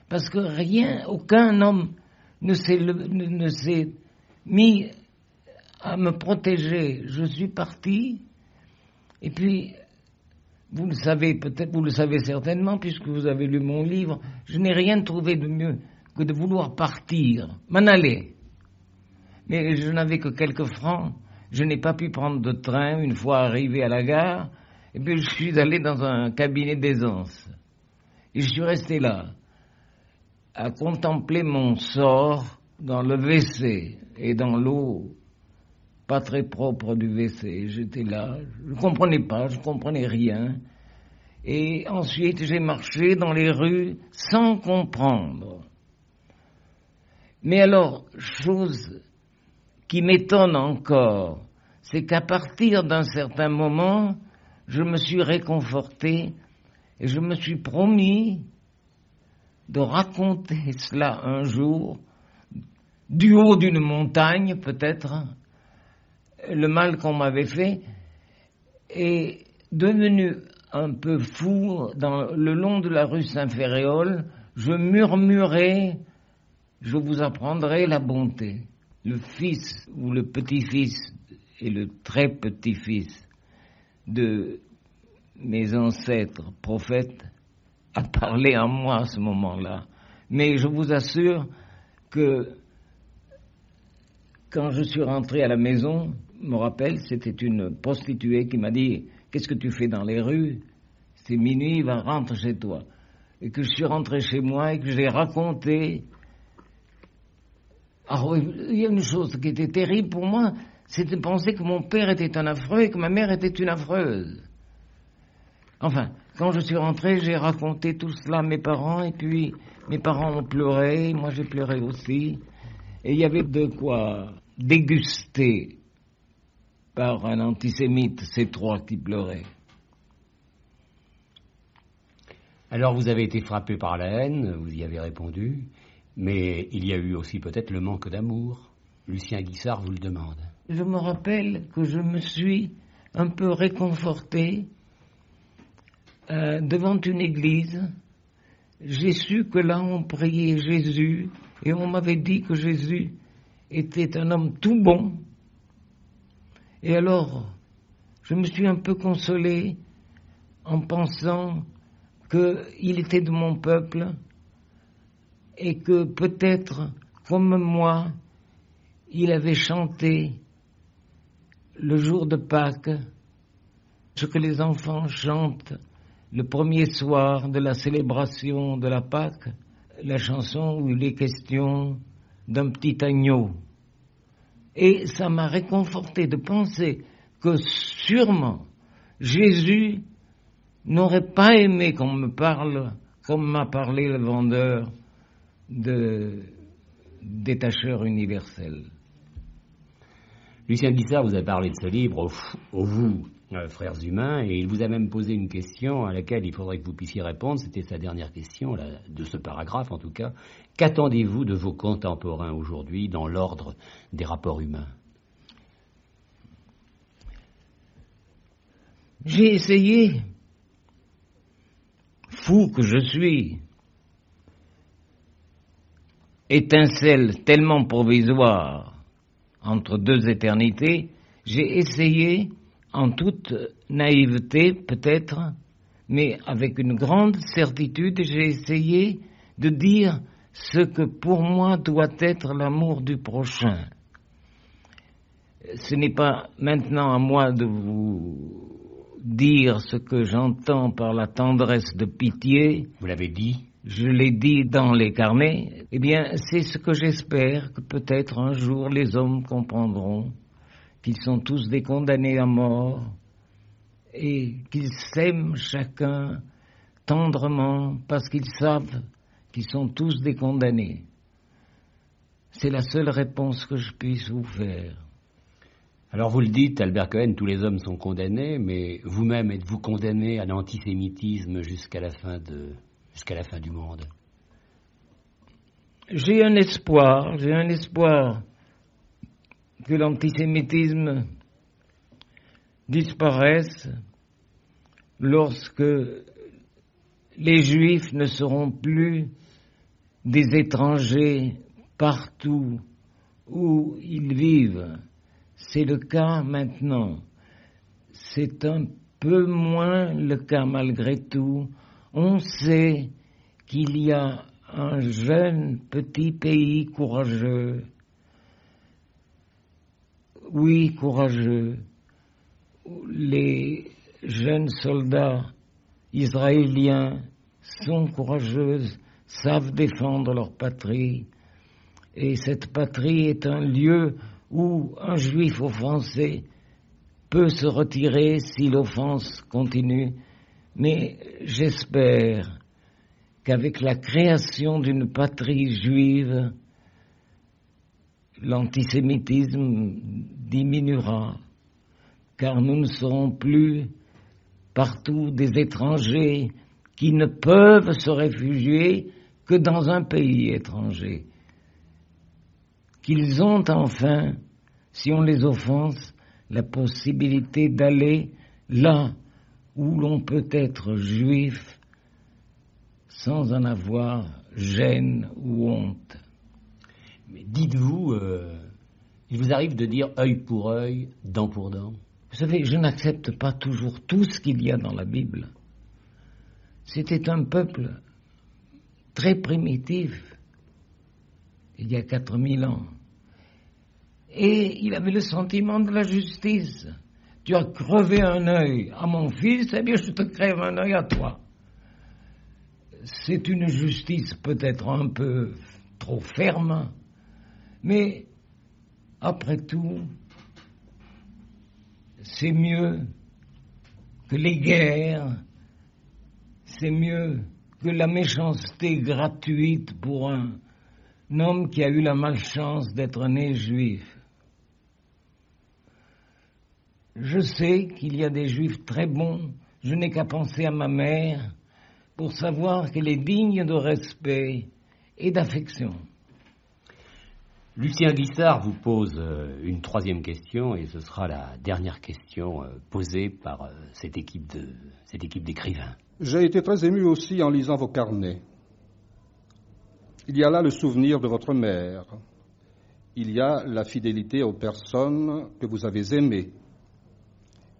Parce que aucun homme ne s'est mis à me protéger. Je suis parti, et puis, vous le savez peut-être, vous le savez certainement, puisque vous avez lu mon livre, je n'ai rien trouvé de mieux que de vouloir partir, m'en aller. Mais je n'avais que quelques francs, je n'ai pas pu prendre de train une fois arrivé à la gare, et puis je suis allé dans un cabinet d'aisance. Et je suis resté là, à contempler mon sort dans le WC et dans l'eau pas très propre du WC. J'étais là, je ne comprenais pas, je ne comprenais rien. Et ensuite, j'ai marché dans les rues sans comprendre. Mais alors, chose qui m'étonne encore, c'est qu'à partir d'un certain moment, je me suis réconforté et je me suis promis de raconter cela un jour, du haut d'une montagne peut-être, le mal qu'on m'avait fait, et devenu un peu fou, le long de la rue Saint-Ferréol, je murmurais, je vous apprendrai la bonté. Le fils ou le petit-fils et le très petit-fils de mes ancêtres prophètes a parlé en moi à ce moment-là. Mais je vous assure que quand je suis rentré à la maison, je me rappelle, c'était une prostituée qui m'a dit « Qu'est-ce que tu fais dans les rues? C'est minuit, rentre chez toi. » Et que je suis rentré chez moi et que j'ai raconté. Alors, il y a une chose qui était terrible pour moi, c'est de penser que mon père était un affreux et que ma mère était une affreuse. Enfin, quand je suis rentré, j'ai raconté tout cela à mes parents, et puis mes parents ont pleuré, moi j'ai pleuré aussi, et il y avait de quoi déguster par un antisémite ces trois qui pleuraient. Alors vous avez été frappé par la haine, vous y avez répondu, mais il y a eu aussi peut-être le manque d'amour. Lucien Guissard vous le demande. Je me rappelle que je me suis un peu réconforté devant une église. J'ai su que là on priait Jésus et on m'avait dit que Jésus était un homme tout bon. Et alors, je me suis un peu consolé en pensant qu'il était de mon peuple et que peut-être, comme moi, il avait chanté le jour de Pâques, ce que les enfants chantent le premier soir de la célébration de la Pâques, la chanson où il est question d'un petit agneau. Et ça m'a réconforté de penser que sûrement Jésus n'aurait pas aimé qu'on me parle comme m'a parlé le vendeur de Détacheurs universels. Lucien Guissard vous a parlé de ce livre au vous, frères humains, et il vous a même posé une question à laquelle il faudrait que vous puissiez répondre. C'était sa dernière question, là, de ce paragraphe en tout cas. Qu'attendez-vous de vos contemporains aujourd'hui dans l'ordre des rapports humains? J'ai essayé, fou que je suis, étincelle tellement provisoire entre deux éternités, j'ai essayé, en toute naïveté peut-être, mais avec une grande certitude, j'ai essayé de dire ce que pour moi doit être l'amour du prochain. Ce n'est pas maintenant à moi de vous dire ce que j'entends par la tendresse de pitié. Vous l'avez dit. Je l'ai dit dans les carnets. Eh bien, c'est ce que j'espère que peut-être un jour les hommes comprendront, qu'ils sont tous des condamnés à mort et qu'ils s'aiment chacun tendrement parce qu'ils savent qu'ils sont tous des condamnés. C'est la seule réponse que je puisse vous faire. Alors vous le dites, Albert Cohen, tous les hommes sont condamnés, mais vous-même êtes-vous condamné à l'antisémitisme jusqu'à la fin du monde? J'ai un espoir que l'antisémitisme disparaisse lorsque les Juifs ne seront plus des étrangers partout où ils vivent. C'est le cas maintenant. C'est un peu moins le cas malgré tout. On sait qu'il y a un jeune petit pays courageux, oui, courageux, les jeunes soldats israéliens sont courageux, savent défendre leur patrie, et cette patrie est un lieu où un juif offensé peut se retirer si l'offense continue. Mais j'espère qu'avec la création d'une patrie juive, l'antisémitisme diminuera, car nous ne serons plus partout des étrangers qui ne peuvent se réfugier que dans un pays étranger. Qu'ils ont enfin, si on les offense, la possibilité d'aller là où l'on peut être juif sans en avoir gêne ou honte. Mais dites-vous, il vous arrive de dire œil pour œil, dent pour dent? Vous savez, je n'accepte pas toujours tout ce qu'il y a dans la Bible. C'était un peuple très primitif, il y a 4000 ans. Et il avait le sentiment de la justice. Tu as crevé un œil à mon fils, eh bien je te crève un œil à toi. C'est une justice peut-être un peu trop ferme, mais après tout, c'est mieux que les guerres, c'est mieux que la méchanceté gratuite pour un homme qui a eu la malchance d'être né juif. Je sais qu'il y a des juifs très bons, je n'ai qu'à penser à ma mère, pour savoir qu'elle est digne de respect et d'affection. Lucien Guissard vous pose une troisième question, et ce sera la dernière question posée par cette équipe d'écrivains. J'ai été très ému aussi en lisant vos carnets. Il y a là le souvenir de votre mère. Il y a la fidélité aux personnes que vous avez aimées.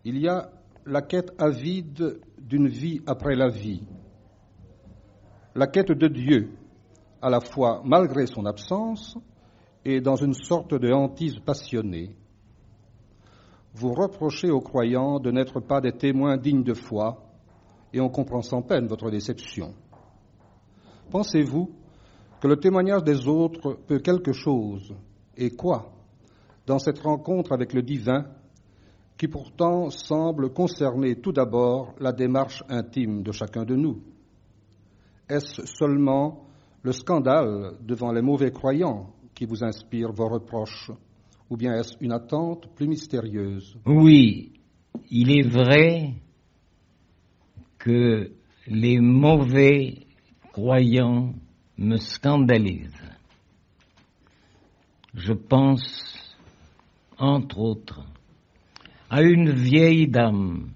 Il y a la quête avide d'une vie après la vie. La quête de Dieu, à la fois malgré son absence et dans une sorte de hantise passionnée. Vous reprochez aux croyants de n'être pas des témoins dignes de foi, et on comprend sans peine votre déception. Pensez-vous que le témoignage des autres peut quelque chose, et quoi, dans cette rencontre avec le divin, qui pourtant semble concerner tout d'abord la démarche intime de chacun de nous? Est-ce seulement le scandale devant les mauvais croyants qui vous inspire vos reproches, ou bien est-ce une attente plus mystérieuse? Oui, il est vrai que les mauvais croyants me scandalisent. Je pense, entre autres, à une vieille dame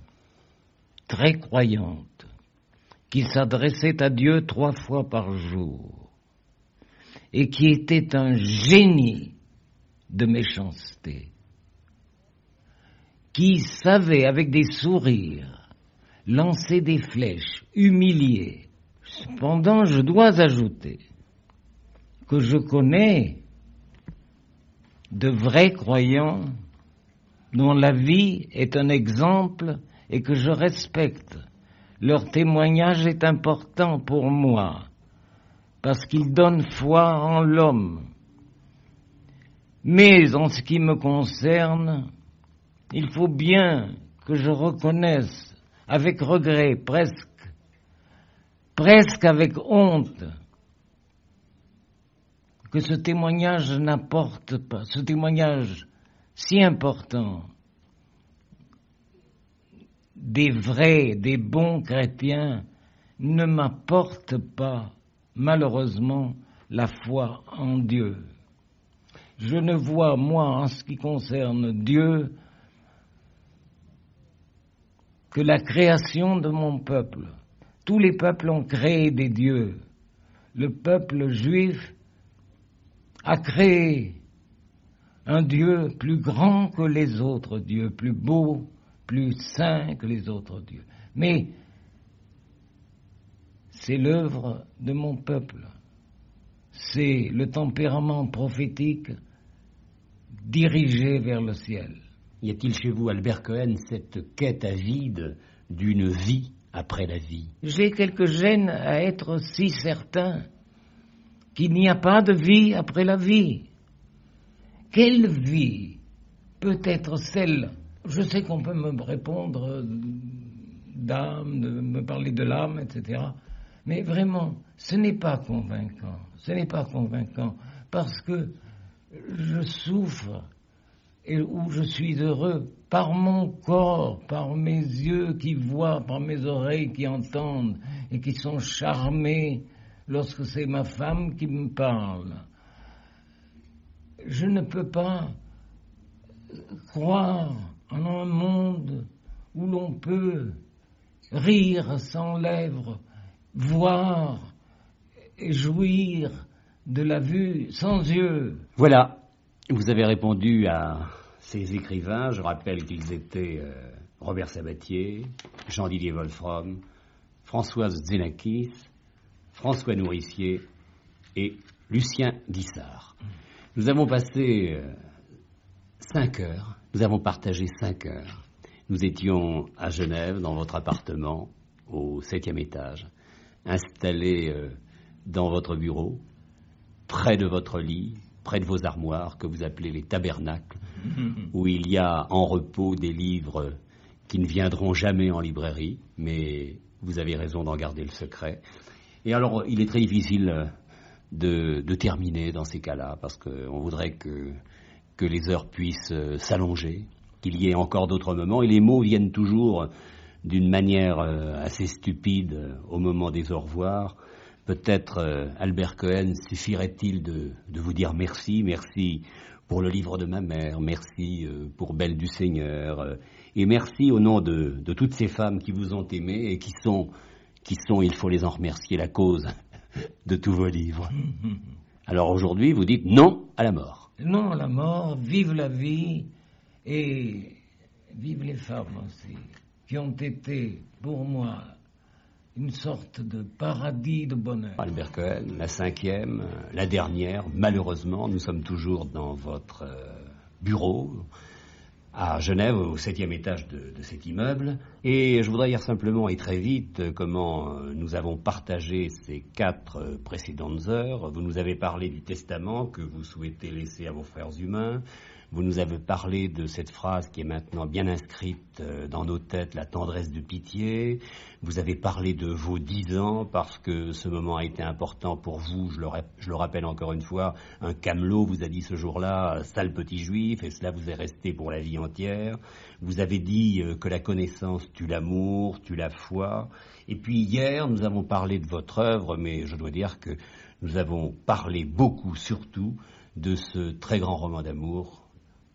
très croyante qui s'adressait à Dieu 3 fois par jour et qui était un génie de méchanceté, qui savait avec des sourires lancer des flèches, humilier. Cependant, je dois ajouter que je connais de vrais croyants dont la vie est un exemple et que je respecte. Leur témoignage est important pour moi parce qu'il donne foi en l'homme. Mais en ce qui me concerne, il faut bien que je reconnaisse avec regret, presque avec honte, que ce témoignage n'apporte pas, ce témoignage si important des vrais, des bons chrétiens ne m'apporte pas, malheureusement, la foi en Dieu. Je ne vois, moi, en ce qui concerne Dieu, que la création de mon peuple. Tous les peuples ont créé des dieux. Le peuple juif a créé un Dieu plus grand que les autres dieux, plus beau, plus saint que les autres dieux. Mais c'est l'œuvre de mon peuple. C'est le tempérament prophétique dirigé vers le ciel. Y a-t-il chez vous, Albert Cohen, cette quête avide d'une vie après la vie? J'ai quelque gêne à être si certain qu'il n'y a pas de vie après la vie. Quelle vie peut être celle? Je sais qu'on peut me répondre d'âme, de me parler de l'âme, etc. Mais vraiment, ce n'est pas convaincant. Ce n'est pas convaincant parce que je souffre et où je suis heureux par mon corps, par mes yeux qui voient, par mes oreilles qui entendent et qui sont charmés lorsque c'est ma femme qui me parle. Je ne peux pas croire en un monde où l'on peut rire sans lèvres, voir et jouir de la vue sans yeux. Voilà, vous avez répondu à ces écrivains. Je rappelle qu'ils étaient Robert Sabatier, Jean-Didier Wolfram, Françoise Xenakis, François Nourricier et Lucien Guissard. Nous avons passé 5 heures, nous avons partagé 5 heures. Nous étions à Genève, dans votre appartement, au 7e étage, installés dans votre bureau, près de votre lit, près de vos armoires, que vous appelez les tabernacles, où il y a en repos des livres qui ne viendront jamais en librairie, mais vous avez raison d'en garder le secret. Et alors, il est très difficile de terminer dans ces cas-là, parce qu'on voudrait que les heures puissent s'allonger, qu'il y ait encore d'autres moments, et les mots viennent toujours d'une manière assez stupide au moment des au revoir. Peut-être, Albert Cohen, suffirait-il de vous dire merci, merci pour le livre de ma mère, merci pour Belle du Seigneur, et merci au nom de toutes ces femmes qui vous ont aimé et qui sont, il faut les en remercier, la cause de tous vos livres. Alors aujourd'hui, vous dites non à la mort. Non à la mort, vive la vie et vive les femmes aussi, qui ont été pour moi une sorte de paradis de bonheur. Albert Cohen, la 5e, la dernière, malheureusement, nous sommes toujours dans votre bureau à Genève, au 7e étage de cet immeuble. Et je voudrais dire simplement et très vite comment nous avons partagé ces 4 précédentes heures. Vous nous avez parlé du testament que vous souhaitez laisser à vos frères humains. Vous nous avez parlé de cette phrase qui est maintenant bien inscrite dans nos têtes, la tendresse de pitié. Vous avez parlé de vos 10 ans parce que ce moment a été important pour vous. Je le rappelle encore une fois, un camelot vous a dit ce jour-là, sale petit juif, et cela vous est resté pour la vie entière. Vous avez dit que la connaissance tue l'amour, tue la foi. Et puis hier, nous avons parlé de votre œuvre, mais je dois dire que nous avons parlé beaucoup, surtout, de ce très grand roman d'amour,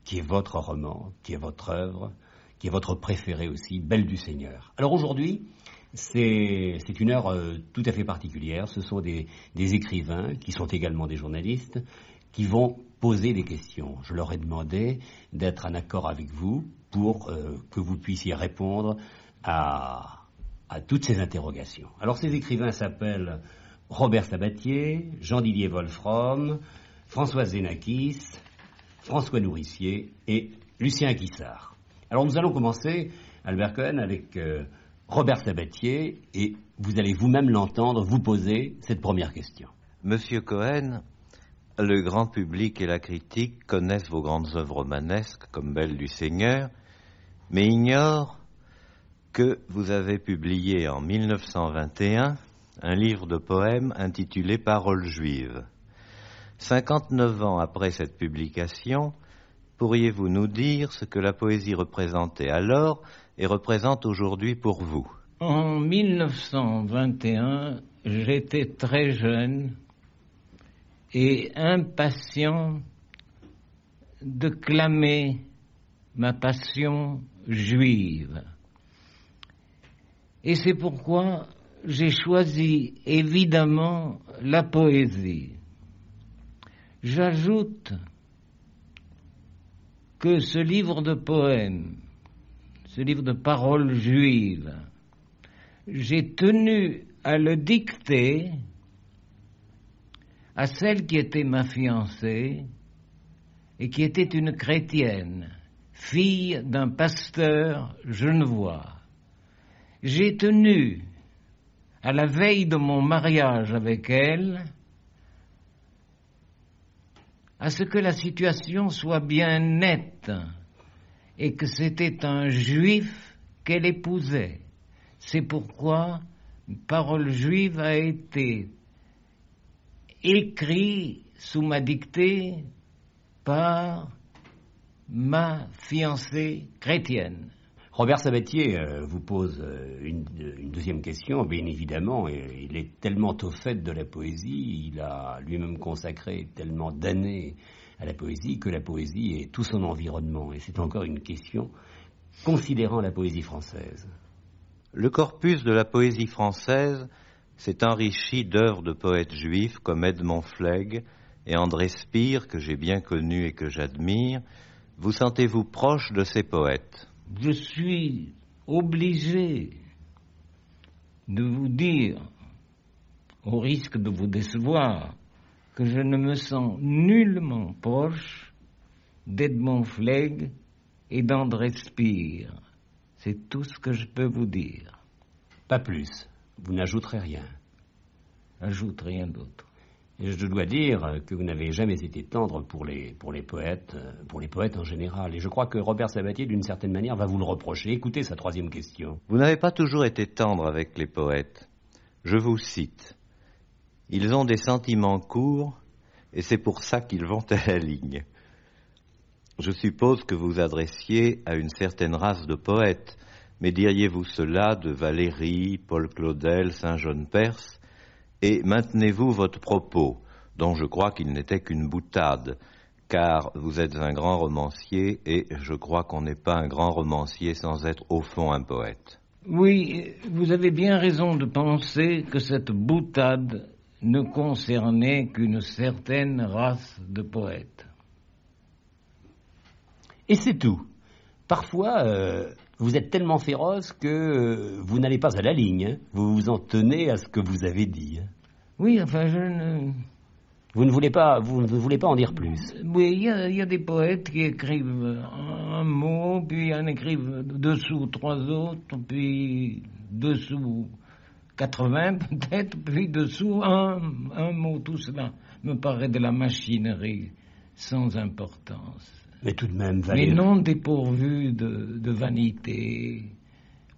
qui est votre roman, qui est votre œuvre, qui est votre préféré aussi, Belle du Seigneur. Alors aujourd'hui, c'est une heure tout à fait particulière. Ce sont des écrivains, qui sont également des journalistes, qui vont poser des questions. Je leur ai demandé d'être en accord avec vous pour que vous puissiez répondre à toutes ces interrogations. Alors ces écrivains s'appellent Robert Sabatier, Jean-Didier Wolfrom, François Zénakis, François Nourricier et Lucien Guissard. Alors nous allons commencer, Albert Cohen, avec Robert Sabatier, et vous allez vous-même l'entendre vous poser cette première question. Monsieur Cohen, le grand public et la critique connaissent vos grandes œuvres romanesques comme Belle du Seigneur, mais ignorent que vous avez publié en 1921 un livre de poèmes intitulé Paroles juives. 59 ans après cette publication, pourriez-vous nous dire ce que la poésie représentait alors et représente aujourd'hui pour vous? En 1921, j'étais très jeune et impatient de clamer ma passion juive. Et c'est pourquoi j'ai choisi évidemment la poésie. J'ajoute que ce livre de poèmes, ce livre de paroles juives, j'ai tenu à le dicter à celle qui était ma fiancée et qui était une chrétienne, fille d'un pasteur genevois. J'ai tenu, à la veille de mon mariage avec elle, à ce que la situation soit bien nette et que c'était un juif qu'elle épousait. C'est pourquoi Parole juive a été écrit sous ma dictée par ma fiancée chrétienne. Robert Sabatier vous pose une deuxième question. Bien évidemment, il est tellement au fait de la poésie, il a lui-même consacré tellement d'années à la poésie que la poésie est tout son environnement. Et c'est encore une question considérant la poésie française. Le corpus de la poésie française s'est enrichi d'œuvres de poètes juifs comme Edmond Flegg et André Spire, que j'ai bien connus et que j'admire. Vous sentez-vous proche de ces poètes? Je suis obligé de vous dire, au risque de vous décevoir, que je ne me sens nullement proche d'Edmond Flegg et d'André Spire. C'est tout ce que je peux vous dire. Pas plus. Vous n'ajouterez rien. Ajoute rien d'autre. Et je dois dire que vous n'avez jamais été tendre pour les poètes en général. Et je crois que Robert Sabatier, d'une certaine manière, va vous le reprocher. Écoutez sa troisième question. Vous n'avez pas toujours été tendre avec les poètes. Je vous cite. Ils ont des sentiments courts et c'est pour ça qu'ils vont à la ligne. Je suppose que vous adressiez à une certaine race de poètes, Mais diriez-vous cela de Valéry, Paul Claudel, Saint-Jean-Perse? Et maintenez-vous votre propos, dont je crois qu'il n'était qu'une boutade, car vous êtes un grand romancier, et je crois qu'on n'est pas un grand romancier sans être au fond un poète. Oui, vous avez bien raison de penser que cette boutade ne concernait qu'une certaine race de poètes. Et c'est tout. Parfois, vous êtes tellement féroce que vous n'allez pas à la ligne. Hein. Vous vous en tenez à ce que vous avez dit. Hein. Oui, enfin, je ne... Vous ne voulez pas en dire plus. Oui, il y a des poètes qui écrivent un mot, puis en écrivent dessous 3 autres, puis dessous 80 peut-être, puis dessous un mot. Tout cela me paraît de la machinerie sans importance. Mais tout de même, Valéry... Mais non dépourvu de vanité,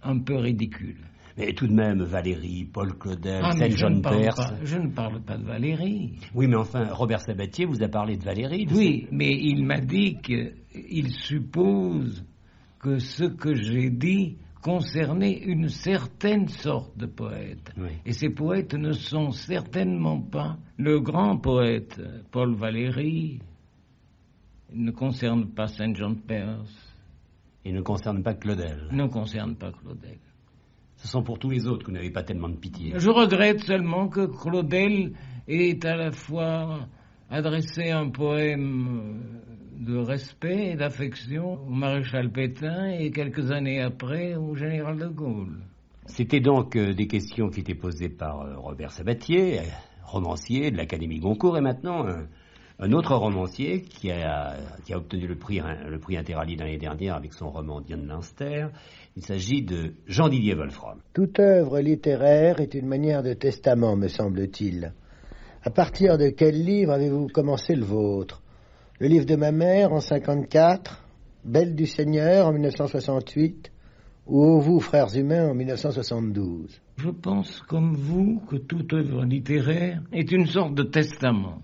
un peu ridicule. Mais tout de même, Valéry, Paul Claudel, Saint-Jean-Perse... Je ne parle pas de Valéry. Oui, mais enfin, Robert Sabatier vous a parlé de Valéry. Oui, mais il m'a dit qu'il suppose que ce que j'ai dit concernait une certaine sorte de poète. Oui. Et ces poètes ne sont certainement pas le grand poète Paul Valéry, ne concerne pas Saint-Jean-Perse. Et ne concerne pas Claudel. Ne concerne pas Claudel. Ce sont pour tous les autres que vous n'avez pas tellement de pitié. Je regrette seulement que Claudel ait à la fois adressé un poème de respect et d'affection au maréchal Pétain et quelques années après au général de Gaulle. C'était donc des questions qui étaient posées par Robert Sabatier, romancier de l'Académie Goncourt, et maintenant un autre romancier qui a obtenu le prix Interallié l'année dernière avec son roman Diane Leinster. Il s'agit de Jean-Didier Wolfram. Toute œuvre littéraire est une manière de testament, me semble-t-il. À partir de quel livre avez-vous commencé le vôtre? Le livre de ma mère en 1954, Belle du Seigneur en 1968 ou Ô vous, frères humains en 1972? Je pense comme vous que toute œuvre littéraire est une sorte de testament.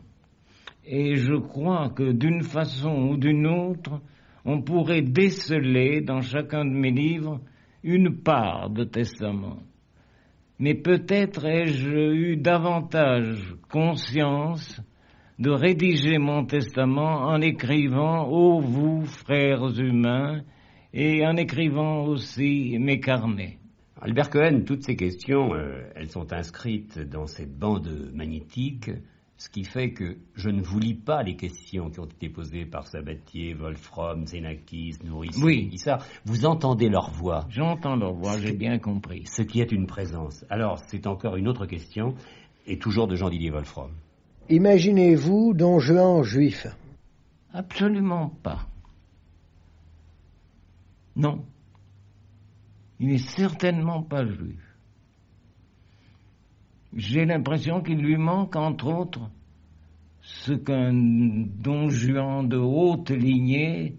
Et je crois que d'une façon ou d'une autre, on pourrait déceler dans chacun de mes livres une part de testament. Mais peut-être ai-je eu davantage conscience de rédiger mon testament en écrivant « Ô vous, frères humains » et en écrivant aussi mes carnets. Albert Cohen, toutes ces questions, elles sont inscrites dans cette bande magnétique, ce qui fait que je ne vous lis pas les questions qui ont été posées par Sabatier, Wolfram, Xenakis, Nourrici, oui. Guissard. Vous entendez leur voix. J'entends leur voix, j'ai bien compris. Ce qui est une présence. Alors, c'est encore une autre question, et toujours de Jean-Didier Wolfram. Imaginez-vous Don Juan juif? Absolument pas. Non. Il n'est certainement pas juif. J'ai l'impression qu'il lui manque, entre autres, ce qu'un Don Juan de haute lignée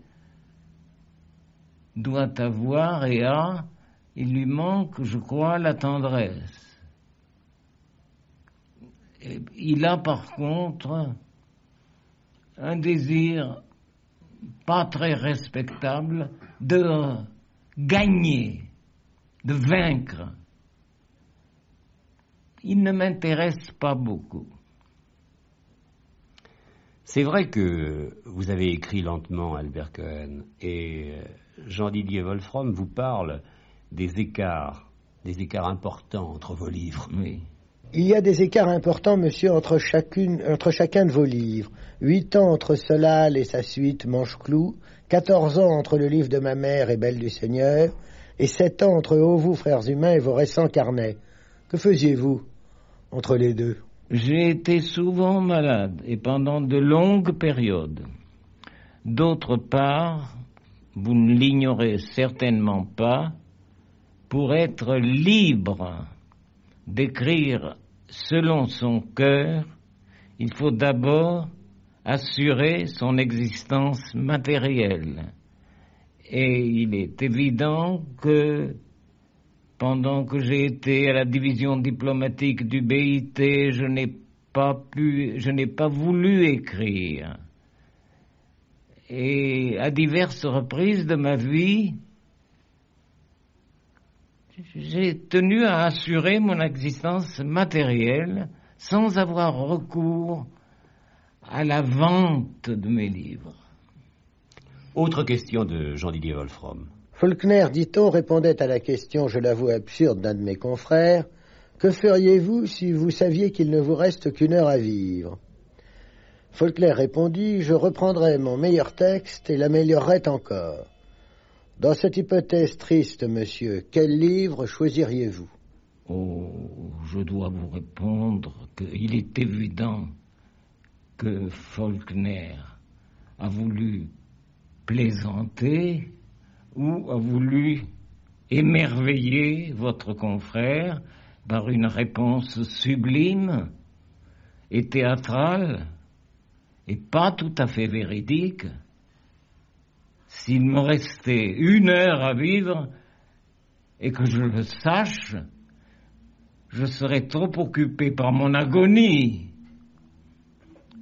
doit avoir et a. Il lui manque, je crois, la tendresse. Il a par contre un désir pas très respectable de gagner, de vaincre. Il ne m'intéresse pas beaucoup. C'est vrai que vous avez écrit lentement, Albert Cohen, et Jean-Didier Wolfram vous parle des écarts importants entre vos livres. Oui. Il y a des écarts importants, monsieur, entre chacun de vos livres. 8 ans entre Solal et sa suite Manche-Clou, 14 ans entre le livre de ma mère et Belle du Seigneur, et 7 ans entre Ô vous, frères humains, et vos récents carnets. Que faisiez-vous entre les deux? J'ai été souvent malade, et pendant de longues périodes. D'autre part, vous ne l'ignorez certainement pas, pour être libre d'écrire selon son cœur, il faut d'abord assurer son existence matérielle. Et il est évident que pendant que j'ai été à la division diplomatique du BIT, je n'ai pas voulu écrire. Et à diverses reprises de ma vie, j'ai tenu à assurer mon existence matérielle sans avoir recours à la vente de mes livres. Autre question de Jean-Didier Wolfrom. Faulkner, dit-on, répondait à la question, je l'avoue absurde, d'un de mes confrères, « Que feriez-vous si vous saviez qu'il ne vous reste qu'une heure à vivre ?» Faulkner répondit, « Je reprendrais mon meilleur texte et l'améliorerais encore. » Dans cette hypothèse triste, monsieur, quel livre choisiriez-vous? Oh, je dois vous répondre qu'il est évident que Faulkner a voulu plaisanter ou a voulu émerveiller votre confrère par une réponse sublime et théâtrale et pas tout à fait véridique. S'il me restait une heure à vivre et que je le sache, je serais trop occupé par mon agonie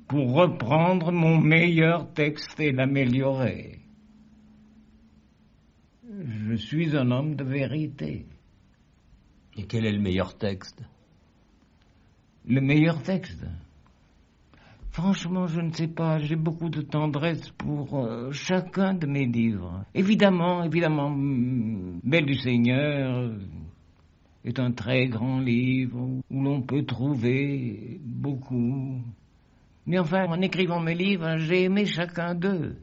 pour reprendre mon meilleur texte et l'améliorer. Je suis un homme de vérité. Et quel est le meilleur texte? Le meilleur texte? Franchement, je ne sais pas. J'ai beaucoup de tendresse pour chacun de mes livres. Évidemment, Belle du Seigneur est un très grand livre où l'on peut trouver beaucoup. Mais enfin, en écrivant mes livres, j'ai aimé chacun d'eux.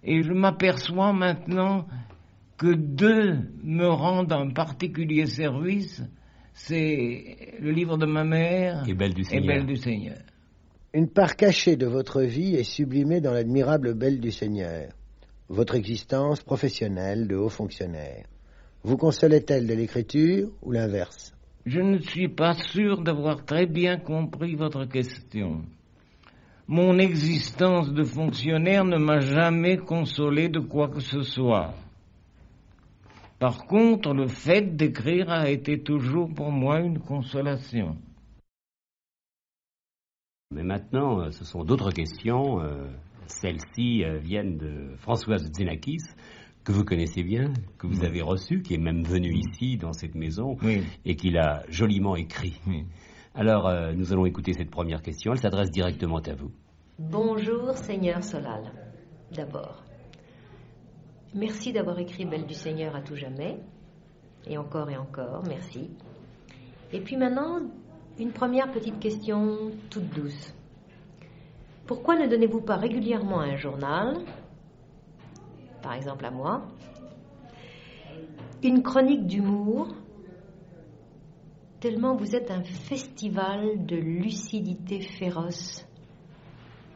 Et je m'aperçois maintenant que deux me rendent un particulier service, c'est le livre de ma mère et Belle du Seigneur. Une part cachée de votre vie est sublimée dans l'admirable Belle du Seigneur. Votre existence professionnelle de haut fonctionnaire. Vous consolait-elle de l'écriture ou l'inverse? Je ne suis pas sûr d'avoir très bien compris votre question. Mon existence de fonctionnaire ne m'a jamais consolé de quoi que ce soit. Par contre, le fait d'écrire a été toujours pour moi une consolation. Mais maintenant, ce sont d'autres questions. Celles-ci viennent de Françoise Xenakis, que vous connaissez bien, que vous avez reçu, qui est même venu ici, dans cette maison, et qui l'a joliment écrit. Alors, nous allons écouter cette première question. Elle s'adresse directement à vous. Bonjour, Seigneur Solal. D'abord, merci d'avoir écrit Belle du Seigneur à tout jamais. Et encore, merci. Et puis maintenant, une première petite question toute douce. Pourquoi ne donnez-vous pas régulièrement un journal, par exemple à moi, une chronique d'humour, tellement vous êtes un festival de lucidité féroce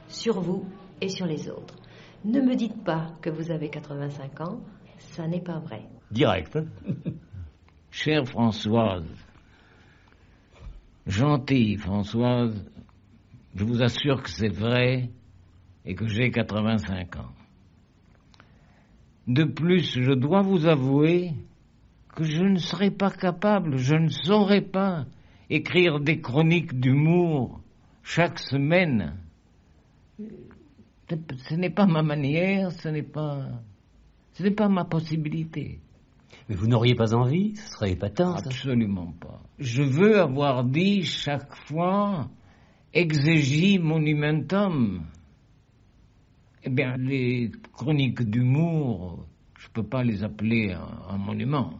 sur vous et sur les autres. Ne me dites pas que vous avez 85 ans, ça n'est pas vrai. Direct. Chère Françoise, gentille Françoise, je vous assure que c'est vrai et que j'ai 85 ans. De plus, je dois vous avouer que je ne serais pas capable, je ne saurais pas écrire des chroniques d'humour chaque semaine. Ce n'est pas ma manière, ce n'est pas ma possibilité. Mais vous n'auriez pas envie? Ce serait épatant, ça. Absolument pas. Je veux avoir dit chaque fois exégie monumentum. Eh bien, les chroniques d'humour, je ne peux pas les appeler un monument.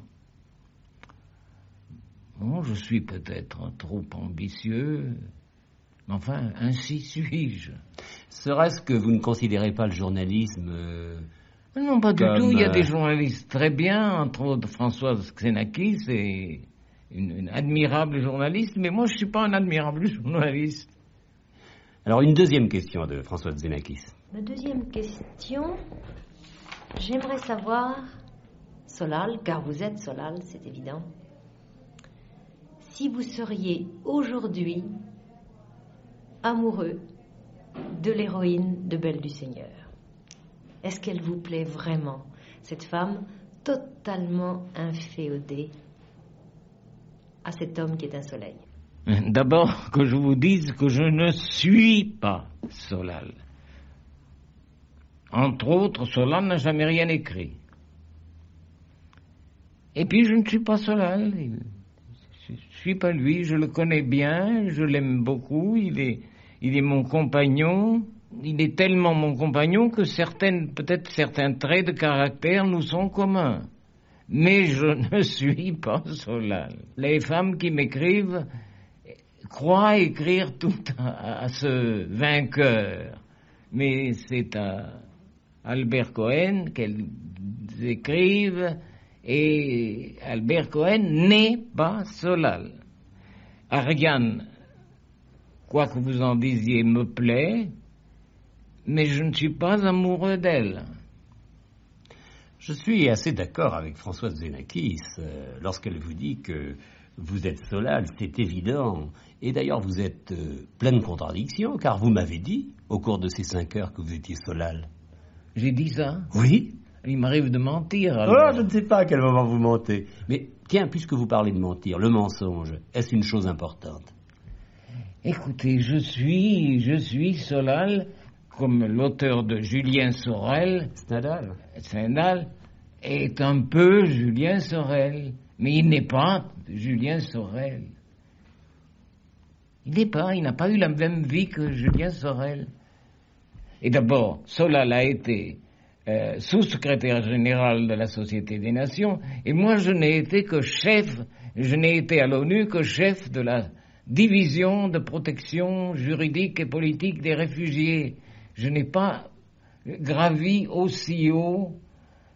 Bon, je suis peut-être trop ambitieux, mais enfin, ainsi suis-je. Serait-ce que vous ne considérez pas le journalisme Non, pas du tout. Il y a des journalistes très bien, entre autres Françoise Xenakis, c'est une admirable journaliste, mais moi, je ne suis pas un admirable journaliste. Alors, une deuxième question de Françoise Xenakis. Ma deuxième question, j'aimerais savoir, Solal, car vous êtes Solal, c'est évident, si vous seriez aujourd'hui amoureux de l'héroïne de Belle du Seigneur. Est-ce qu'elle vous plaît vraiment, cette femme totalement inféodée à cet homme qui est un soleil? D'abord, que je vous dise que je ne suis pas Solal. « Entre autres, Solal n'a jamais rien écrit. Et puis je ne suis pas Solal. Je ne suis pas lui, je le connais bien, je l'aime beaucoup, il est mon compagnon. Il est tellement mon compagnon que peut-être certains traits de caractère nous sont communs. Mais je ne suis pas Solal. Les femmes qui m'écrivent croient écrire tout à ce vainqueur. Mais c'est à Albert Cohen qu'elles écrivent, et Albert Cohen n'est pas Solal. Ariane, quoi que vous en disiez, me plaît, mais je ne suis pas amoureux d'elle. Je suis assez d'accord avec Françoise Xenakis lorsqu'elle vous dit que vous êtes Solal, c'est évident. Et d'ailleurs, vous êtes pleine de contradictions, car vous m'avez dit, au cours de ces 5 heures, que vous étiez Solal. J'ai dit ça? Oui. Il m'arrive de mentir, alors. Oh, je ne sais pas à quel moment vous mentez. Mais tiens, puisque vous parlez de mentir, le mensonge, est-ce une chose importante? Écoutez, je suis Solal, comme l'auteur de Julien Sorel. Stendhal est un peu Julien Sorel, mais il n'est pas Julien Sorel. Il n'a pas eu la même vie que Julien Sorel. Et d'abord, Solal a été sous-secrétaire général de la Société des Nations, et moi je n'ai été à l'ONU que chef de la division de protection juridique et politique des réfugiés. Je n'ai pas gravi aussi haut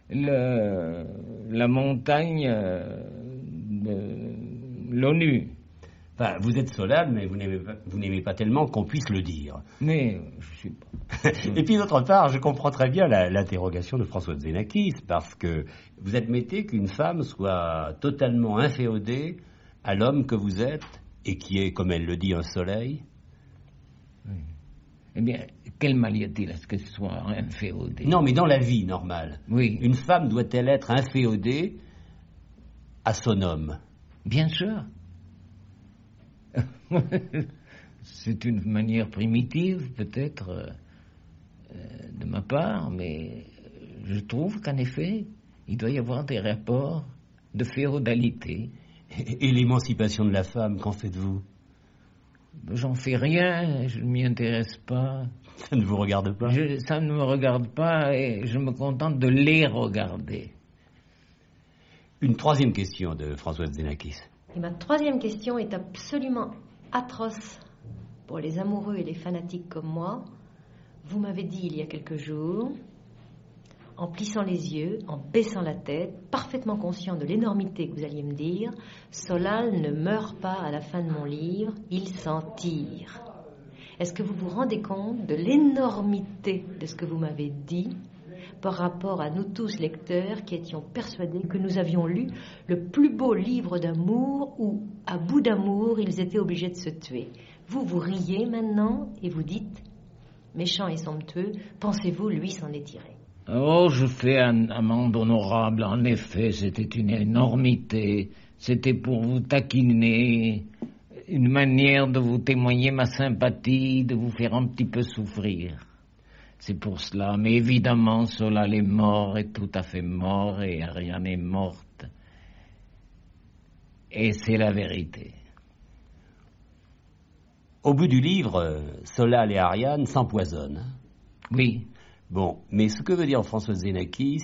la montagne de l'ONU. Enfin, vous êtes Solal, mais vous n'aimez pas tellement qu'on puisse le dire. Mais je suis pas. Et puis d'autre part, je comprends très bien l'interrogation de François Xenakis, parce que vous admettez qu'une femme soit totalement inféodée à l'homme que vous êtes, et qui est, comme elle le dit, un soleil. Oui. Eh bien, quel mal y a-t-il à ce qu'elle soit inféodée? Non, mais dans la vie normale, oui. Une femme doit-elle être inféodée à son homme? Bien sûr. C'est une manière primitive, peut-être, de ma part, mais je trouve qu'en effet, il doit y avoir des rapports de féodalité. Et l'émancipation de la femme, qu'en faites-vous? J'en fais rien, je ne m'y intéresse pas. Ça ne vous regarde pas? Ça ne me regarde pas et je me contente de les regarder. Une troisième question de Françoise Xenakis. Et ma troisième question est absolument atroce pour les amoureux et les fanatiques comme moi. Vous m'avez dit il y a quelques jours, en plissant les yeux, en baissant la tête, parfaitement conscient de l'énormité que vous alliez me dire, Solal ne meurt pas à la fin de mon livre, il s'en tire. Est-ce que vous vous rendez compte de l'énormité de ce que vous m'avez dit par rapport à nous tous lecteurs qui étions persuadés que nous avions lu le plus beau livre d'amour où, à bout d'amour, ils étaient obligés de se tuer? Vous riez maintenant et vous dites, méchant et somptueux, pensez-vous, lui s'en est tiré? Oh, je fais un amende honorable. En effet, c'était une énormité. C'était pour vous taquiner, une manière de vous témoigner ma sympathie, de vous faire un petit peu souffrir. C'est pour cela. Mais évidemment, Solal est mort, est tout à fait mort, et Ariane est morte. Et c'est la vérité. Au bout du livre, Solal et Ariane s'empoisonnent. Oui. Bon, mais ce que veut dire Françoise Xenakis,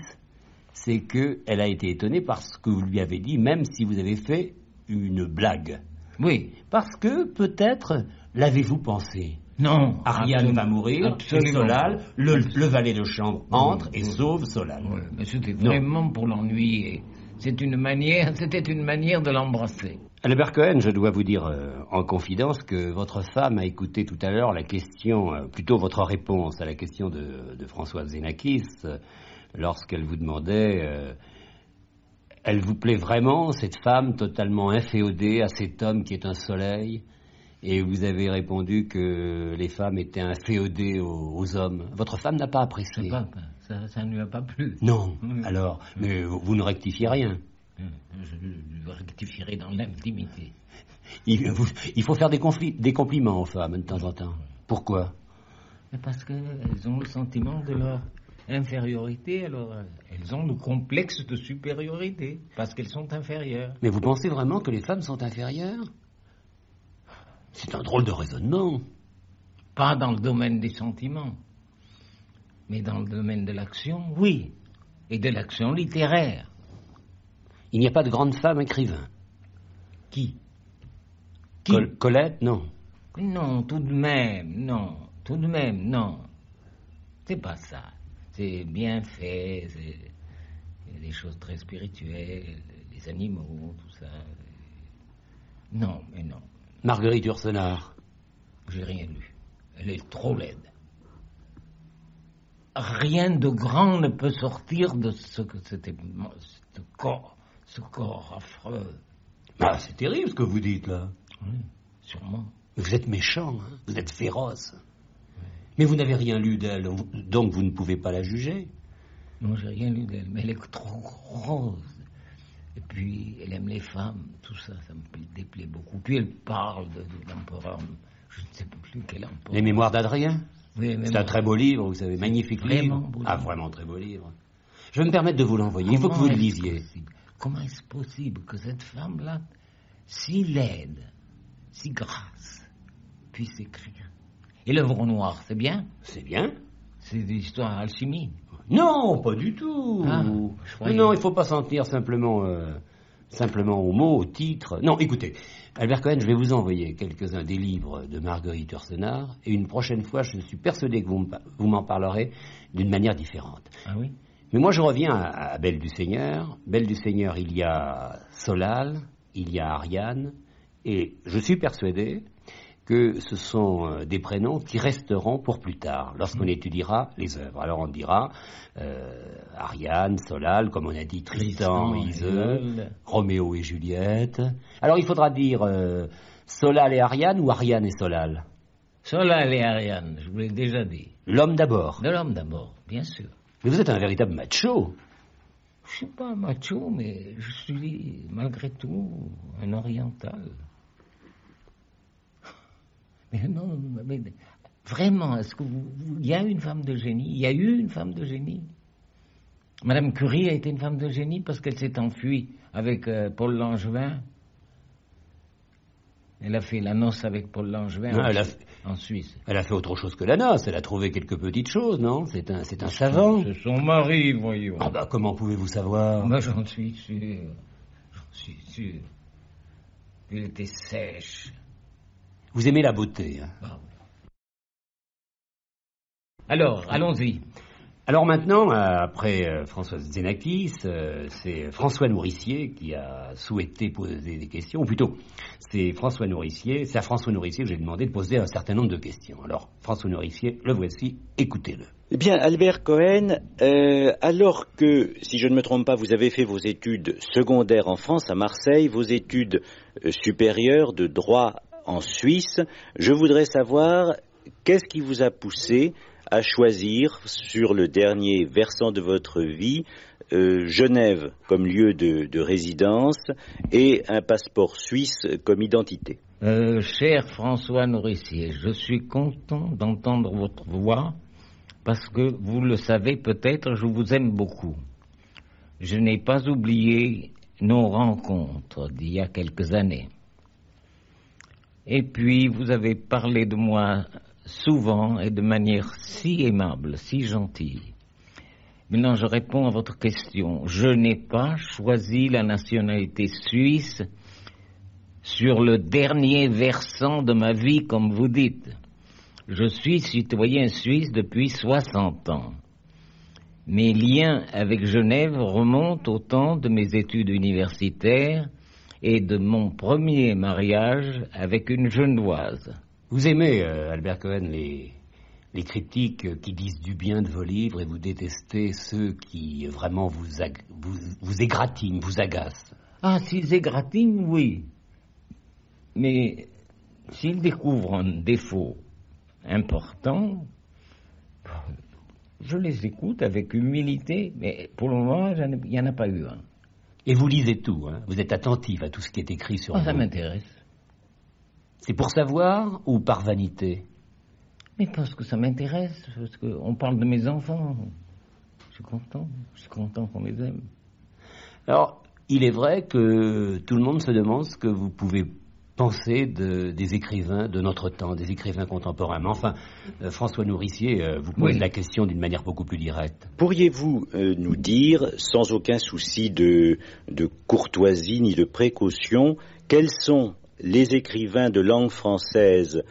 c'est qu'elle a été étonnée par ce que vous lui avez dit, même si vous avez fait une blague. Oui. Parce que, peut-être, l'avez-vous pensé? Non. Ariane va mourir, absolument. Et Solal, le valet de chambre, entre et sauve Solal. Oui, mais c'était vraiment pour l'ennuyer. C'était une manière de l'embrasser. Albert Cohen, je dois vous dire en confidence que votre femme a écouté tout à l'heure la question, plutôt votre réponse à la question de Françoise Xenakis, lorsqu'elle vous demandait, elle vous plaît vraiment, cette femme totalement inféodée à cet homme qui est un soleil? Et vous avez répondu que les femmes étaient inféodées aux hommes. Votre femme n'a pas apprécié. Ça ne lui a pas plu. Non, alors, mais vous ne rectifiez rien. Je rectifierai dans l'intimité. Il faut faire des compliments aux femmes de temps en temps. Pourquoi? Parce qu'elles ont le sentiment de leur infériorité, alors elles ont le complexe de supériorité, parce qu'elles sont inférieures. Mais vous pensez vraiment que les femmes sont inférieures? C'est un drôle de raisonnement. Pas dans le domaine des sentiments, mais dans le domaine de l'action, oui, et de l'action littéraire. Il n'y a pas de grande femme écrivain. Qui Colette, non. Non, tout de même, non. C'est pas ça. C'est bien fait, c'est des choses très spirituelles, les animaux, tout ça. Non, mais non. Marguerite Yourcenar. J'ai rien lu. Elle est trop laide. Rien de grand ne peut sortir de ce que c'était, ce corps affreux. Ah, c'est terrible ce que vous dites là. Oui, sûrement. Vous êtes méchant, hein, vous êtes féroce. Oui. Mais vous n'avez rien lu d'elle, donc vous ne pouvez pas la juger. Non, j'ai rien lu d'elle, mais elle est trop rose. Et puis, elle aime les femmes, tout ça, ça me déplaît beaucoup. Puis elle parle de l'empereur, je ne sais plus quel empereur. Les Mémoires d'Adrien. Oui, c'est un très beau livre, vous savez, magnifique livre. Beau livre. Ah, vraiment très beau livre. Je vais me permettre de vous l'envoyer, il faut que vous le lisiez. Comment est-ce possible que cette femme-là, si laide, si grasse, puisse écrire? Et l'œuvre noire, c'est bien? C'est bien. C'est des histoires alchimie. Non, pas du tout. Ah, non, il ne faut pas s'en tenir simplement aux mots, au titre. Non, écoutez, Albert Cohen, je vais vous envoyer quelques-uns des livres de Marguerite Yourcenar, et une prochaine fois, je suis persuadé que vous m'en parlerez d'une manière différente. Ah oui? Mais moi, je reviens à Belle du Seigneur. Belle du Seigneur, il y a Solal, il y a Ariane, et je suis persuadé que ce sont des prénoms qui resteront pour plus tard, lorsqu'on étudiera les œuvres. Alors on dira Ariane, Solal, comme on a dit Tristan, Iseult, Roméo et Juliette. Alors il faudra dire Solal et Ariane ou Ariane et Solal? Solal et Ariane, je vous l'ai déjà dit. L'homme d'abord. De l'homme d'abord, bien sûr. Mais vous êtes un véritable macho. Je ne suis pas un macho, mais je suis malgré tout un oriental. Mais non, mais vraiment, est-ce que il y a une femme de génie? Il y a eu une femme de génie. Madame Curie a été une femme de génie parce qu'elle s'est enfuie avec Paul Langevin. Elle a fait la noce avec Paul Langevin en Suisse. Elle a fait autre chose que la noce. Elle a trouvé quelques petites choses, non? C'est un savant. C'est son mari, voyons. Ah bah comment pouvez-vous savoir? Moi j'en suis sûr. Elle était sèche. Vous aimez la beauté, hein? Ah oui. Alors, allons-y. Alors maintenant, après Françoise Xenakis, c'est François Nourricier qui a souhaité poser des questions, ou plutôt, c'est à François Nourricier que j'ai demandé de poser un certain nombre de questions. Alors, François Nourricier, le voici, écoutez-le. Eh bien, Albert Cohen, alors que, si je ne me trompe pas, vous avez fait vos études secondaires en France, à Marseille, vos études supérieures de droit en Suisse, je voudrais savoir qu'est-ce qui vous a poussé à choisir sur le dernier versant de votre vie Genève comme lieu de résidence et un passeport suisse comme identité. Cher François Nourricier, je suis content d'entendre votre voix parce que vous le savez peut-être, je vous aime beaucoup. Je n'ai pas oublié nos rencontres d'il y a quelques années. Et puis, vous avez parlé de moi souvent et de manière si aimable, si gentille. Maintenant, je réponds à votre question. Je n'ai pas choisi la nationalité suisse sur le dernier versant de ma vie, comme vous dites. Je suis citoyen suisse depuis 60 ans. Mes liens avec Genève remontent au temps de mes études universitaires et de mon premier mariage avec une Genevoise. Vous aimez, Albert Cohen, les critiques qui disent du bien de vos livres et vous détestez ceux qui vraiment vous égratignent, vous agacent. Ah, s'ils égratignent, oui. Mais s'ils découvrent un défaut important, je les écoute avec humilité, mais pour le moment, il n'y en a pas eu un. Et vous lisez tout, hein? Vous êtes attentif à tout ce qui est écrit sur vous. Ça m'intéresse. C'est pour savoir ou par vanité? Mais parce que ça m'intéresse, parce qu'on parle de mes enfants. Je suis content qu'on les aime. Alors, il est vrai que tout le monde se demande ce que vous pouvez penser des écrivains de notre temps, des écrivains contemporains. Mais enfin, François Nourricier vous pose la question d'une manière beaucoup plus directe. Pourriez-vous nous dire, sans aucun souci de courtoisie ni de précaution, quels sont les écrivains de langue française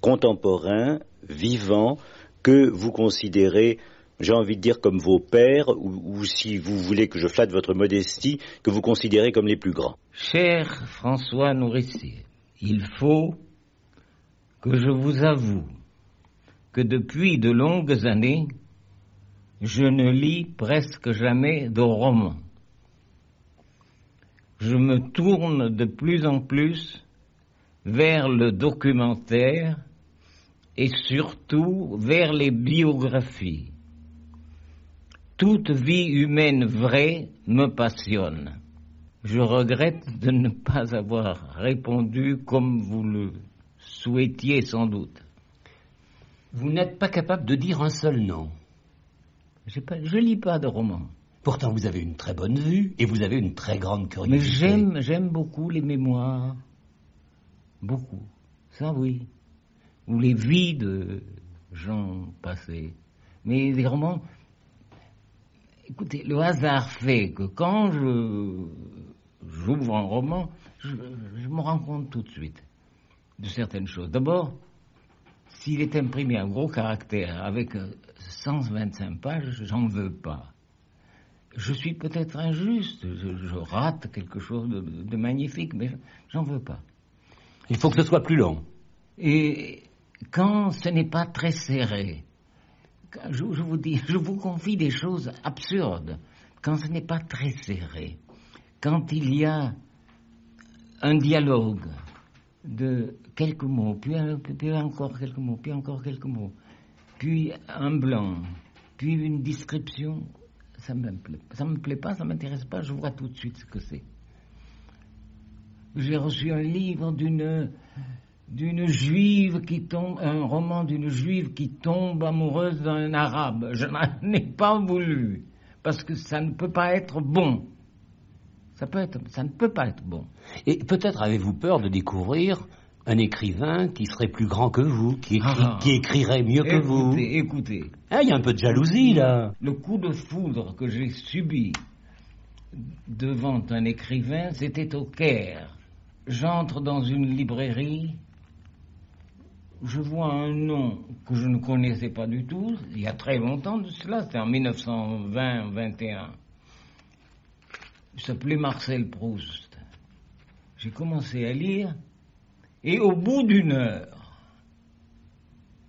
contemporains, vivants, que vous considérez, j'ai envie de dire, comme vos pères, ou si vous voulez que je flatte votre modestie, que vous considérez comme les plus grands? Cher François Nourricier, il faut que je vous avoue que depuis de longues années, je ne lis presque jamais de romans. Je me tourne de plus en plus vers le documentaire et surtout vers les biographies. Toute vie humaine vraie me passionne. Je regrette de ne pas avoir répondu comme vous le souhaitiez sans doute. Vous n'êtes pas capable de dire un seul nom. Je lis pas de romans. Pourtant, vous avez une très bonne vue et vous avez une très grande curiosité. Mais j'aime beaucoup les mémoires. Beaucoup. Ça, oui. Ou les vies de gens passés. Mais les romans... Écoutez, le hasard fait que quand j'ouvre un roman, je me rends compte tout de suite de certaines choses. D'abord, s'il est imprimé à gros caractère avec 125 pages, j'en veux pas. Je suis peut-être injuste, je rate quelque chose de magnifique, mais j'en veux pas. Il faut que ce soit plus long. Et quand ce n'est pas très serré, je vous confie des choses absurdes. Quand ce n'est pas très serré, quand il y a un dialogue de quelques mots, puis encore quelques mots, puis encore quelques mots, puis un blanc, puis une description, ça me plaît pas, ça m'intéresse pas, je vois tout de suite ce que c'est. J'ai reçu un livre d'une juive qui tombe, un roman d'une juive qui tombe amoureuse d'un arabe. Je n'en ai pas voulu, parce que ça ne peut pas être bon. Ça ne peut pas être bon. Et peut-être avez-vous peur de découvrir un écrivain qui serait plus grand que vous, qui écrirait mieux que vous. Écoutez. Ah, il y a un peu de jalousie, là. Le coup de foudre que j'ai subi devant un écrivain, c'était au Caire. J'entre dans une librairie, je vois un nom que je ne connaissais pas du tout, il y a très longtemps de cela, c'était en 1920-21. Il s'appelait Marcel Proust. J'ai commencé à lire, et au bout d'une heure,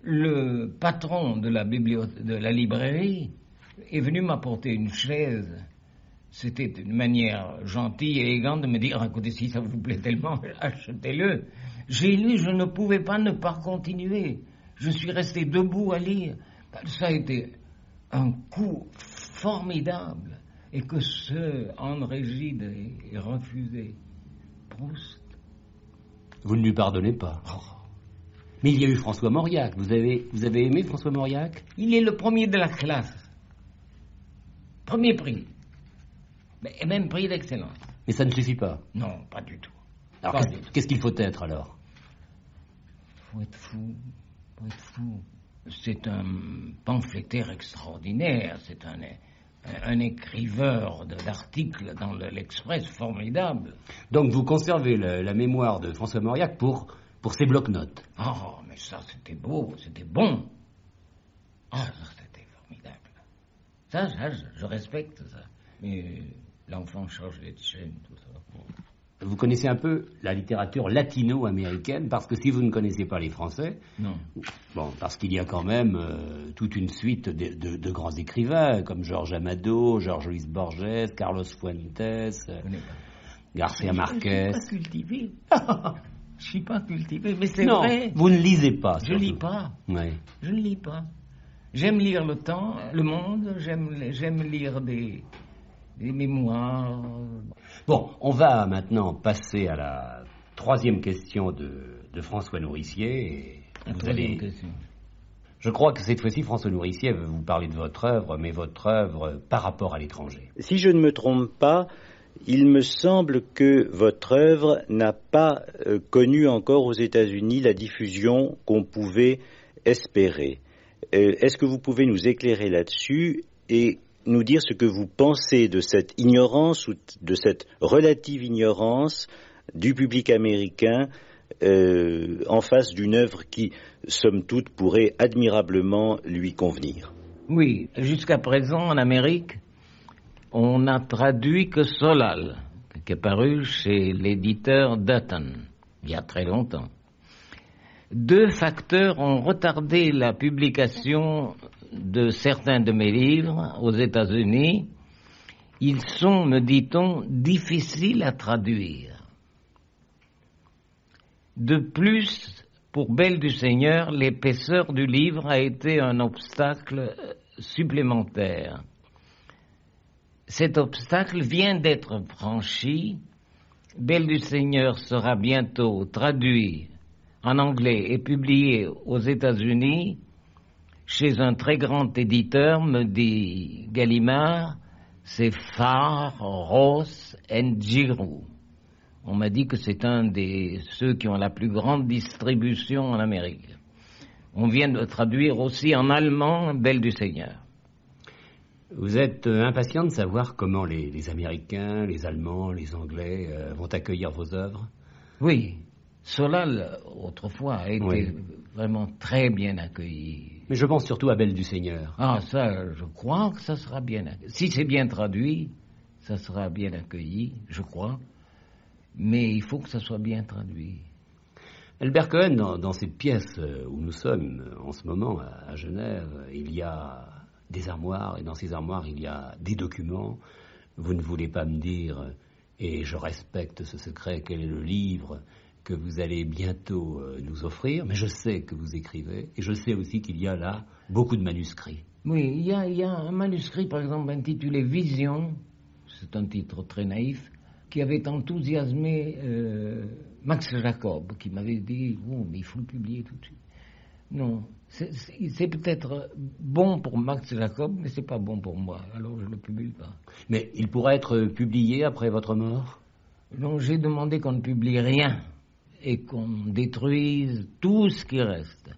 le patron de la librairie est venu m'apporter une chaise. C'était une manière gentille et élégante de me dire, écoutez, si ça vous plaît tellement, achetez-le. J'ai lu, je ne pouvais pas ne pas continuer. Je suis resté debout à lire. Ça a été un coup formidable. Et que ce André Gide ait refusé. Proust. Vous ne lui pardonnez pas. Mais il y a eu François Mauriac. Vous avez aimé François Mauriac? Il est le premier de la classe. Premier prix. Et même prix d'excellence. Mais ça ne suffit pas? Non, pas du tout. Alors qu'est-ce qu'il faut être alors? Faut être fou. C'est un pamphlétaire extraordinaire. C'est un écriveur d'articles dans l'Express formidable. Donc vous conservez la mémoire de François Mauriac pour ses blocs-notes? Oh, mais ça c'était beau, c'était bon. Oh, ça c'était formidable. Ça, je respecte ça. Mais l'enfant change les chaînes, tout ça. Vous connaissez un peu la littérature latino-américaine, parce que si vous ne connaissez pas les Français... Non. Bon, parce qu'il y a quand même toute une suite de grands écrivains, comme Jorge Amado, Jorge Luis Borges, Carlos Fuentes, Garcia Marquez... Je suis pas cultivé, mais c'est non, vrai. Vous ne lisez pas. Je lis pas. Oui. Je ne lis pas. J'aime lire Le Temps, Le Monde, j'aime lire des mémoires. Bon, on va maintenant passer à la troisième question de François Nourricier. Et Je crois que cette fois-ci, François Nourricier veut vous parler de votre œuvre, mais votre œuvre par rapport à l'étranger. Si je ne me trompe pas, il me semble que votre œuvre n'a pas connu encore aux États-Unis la diffusion qu'on pouvait espérer. Est-ce que vous pouvez nous éclairer là-dessus et nous dire ce que vous pensez de cette ignorance ou de cette relative ignorance du public américain en face d'une œuvre qui, somme toute, pourrait admirablement lui convenir? Oui, jusqu'à présent, en Amérique, on n'a traduit que Solal, qui est paru chez l'éditeur Dutton, il y a très longtemps. 2 facteurs ont retardé la publication de certains de mes livres aux États-Unis. Ils sont, me dit-on, difficiles à traduire. De plus, pour Belle du Seigneur, l'épaisseur du livre a été un obstacle supplémentaire. Cet obstacle vient d'être franchi. Belle du Seigneur sera bientôt traduit en anglais et publié aux États-Unis chez un très grand éditeur, me dit Gallimard, c'est Farr, Ross & Giroux. On m'a dit que c'est un de ceux qui ont la plus grande distribution en Amérique. On vient de traduire aussi en allemand Belle du Seigneur. Vous êtes impatient de savoir comment les Américains, les Allemands, les Anglais vont accueillir vos œuvres? Oui, Solal, autrefois, a été vraiment très bien accueilli. Mais je pense surtout à Belle du Seigneur. Ah, ça, je crois que ça sera bien accueilli. Si c'est bien traduit, ça sera bien accueilli, je crois. Mais il faut que ça soit bien traduit. Albert Cohen, dans cette pièce où nous sommes en ce moment, à Genève, il y a des armoires, et dans ces armoires, il y a des documents. Vous ne voulez pas me dire, et je respecte ce secret, quel est le livre que vous allez bientôt nous offrir, mais je sais que vous écrivez, et je sais aussi qu'il y a là beaucoup de manuscrits. Oui, il y a un manuscrit, par exemple, intitulé Vision, c'est un titre très naïf, qui avait enthousiasmé Max Jacob, qui m'avait dit « Oh, mais il faut le publier tout de suite ». Non, c'est peut-être bon pour Max Jacob, mais c'est pas bon pour moi, alors je le publie pas. Mais il pourra être publié après votre mort? Non, j'ai demandé qu'on ne publie rien et qu'on détruise tout ce qui reste.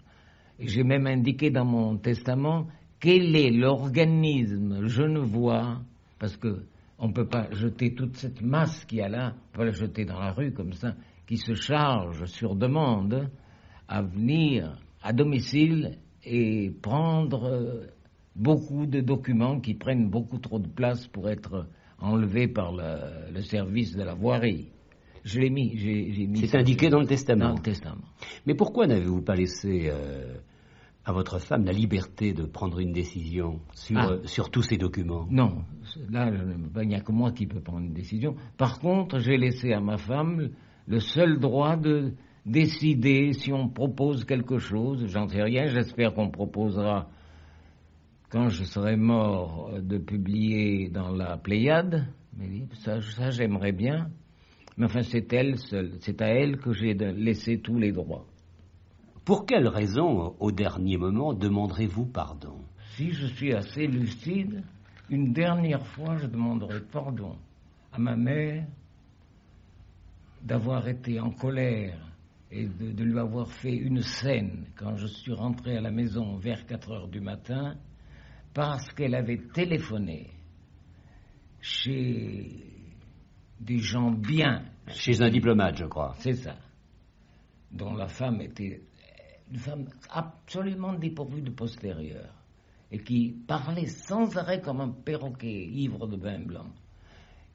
Et j'ai même indiqué dans mon testament quel est l'organisme genevois, parce que on ne peut pas jeter toute cette masse qu'il y a là, on peut la jeter dans la rue comme ça, qui se charge sur demande à venir à domicile et prendre beaucoup de documents qui prennent beaucoup trop de place pour être enlevés par le service de la voirie. Je l'ai mis, j'ai mis. C'est indiqué dans le testament. Dans le testament. Mais pourquoi n'avez-vous pas laissé à votre femme la liberté de prendre une décision sur tous ces documents? Non, là, il n'y a que moi qui peux prendre une décision. Par contre, j'ai laissé à ma femme le seul droit de décider si on propose quelque chose. J'en sais rien, j'espère qu'on proposera, quand je serai mort, de publier dans la Pléiade. Mais ça j'aimerais bien. Mais enfin, c'est elle seule, c'est à elle que j'ai laissé tous les droits. Pour quelle raison, au dernier moment, demanderez-vous pardon? Si je suis assez lucide, une dernière fois, je demanderai pardon à ma mère d'avoir été en colère et de lui avoir fait une scène quand je suis rentré à la maison vers 4 heures du matin parce qu'elle avait téléphoné chez des gens bien. Chez un diplomate, je crois. C'est ça. Dont la femme était une femme absolument dépourvue de postérieur et qui parlait sans arrêt comme un perroquet ivre de vin blanc.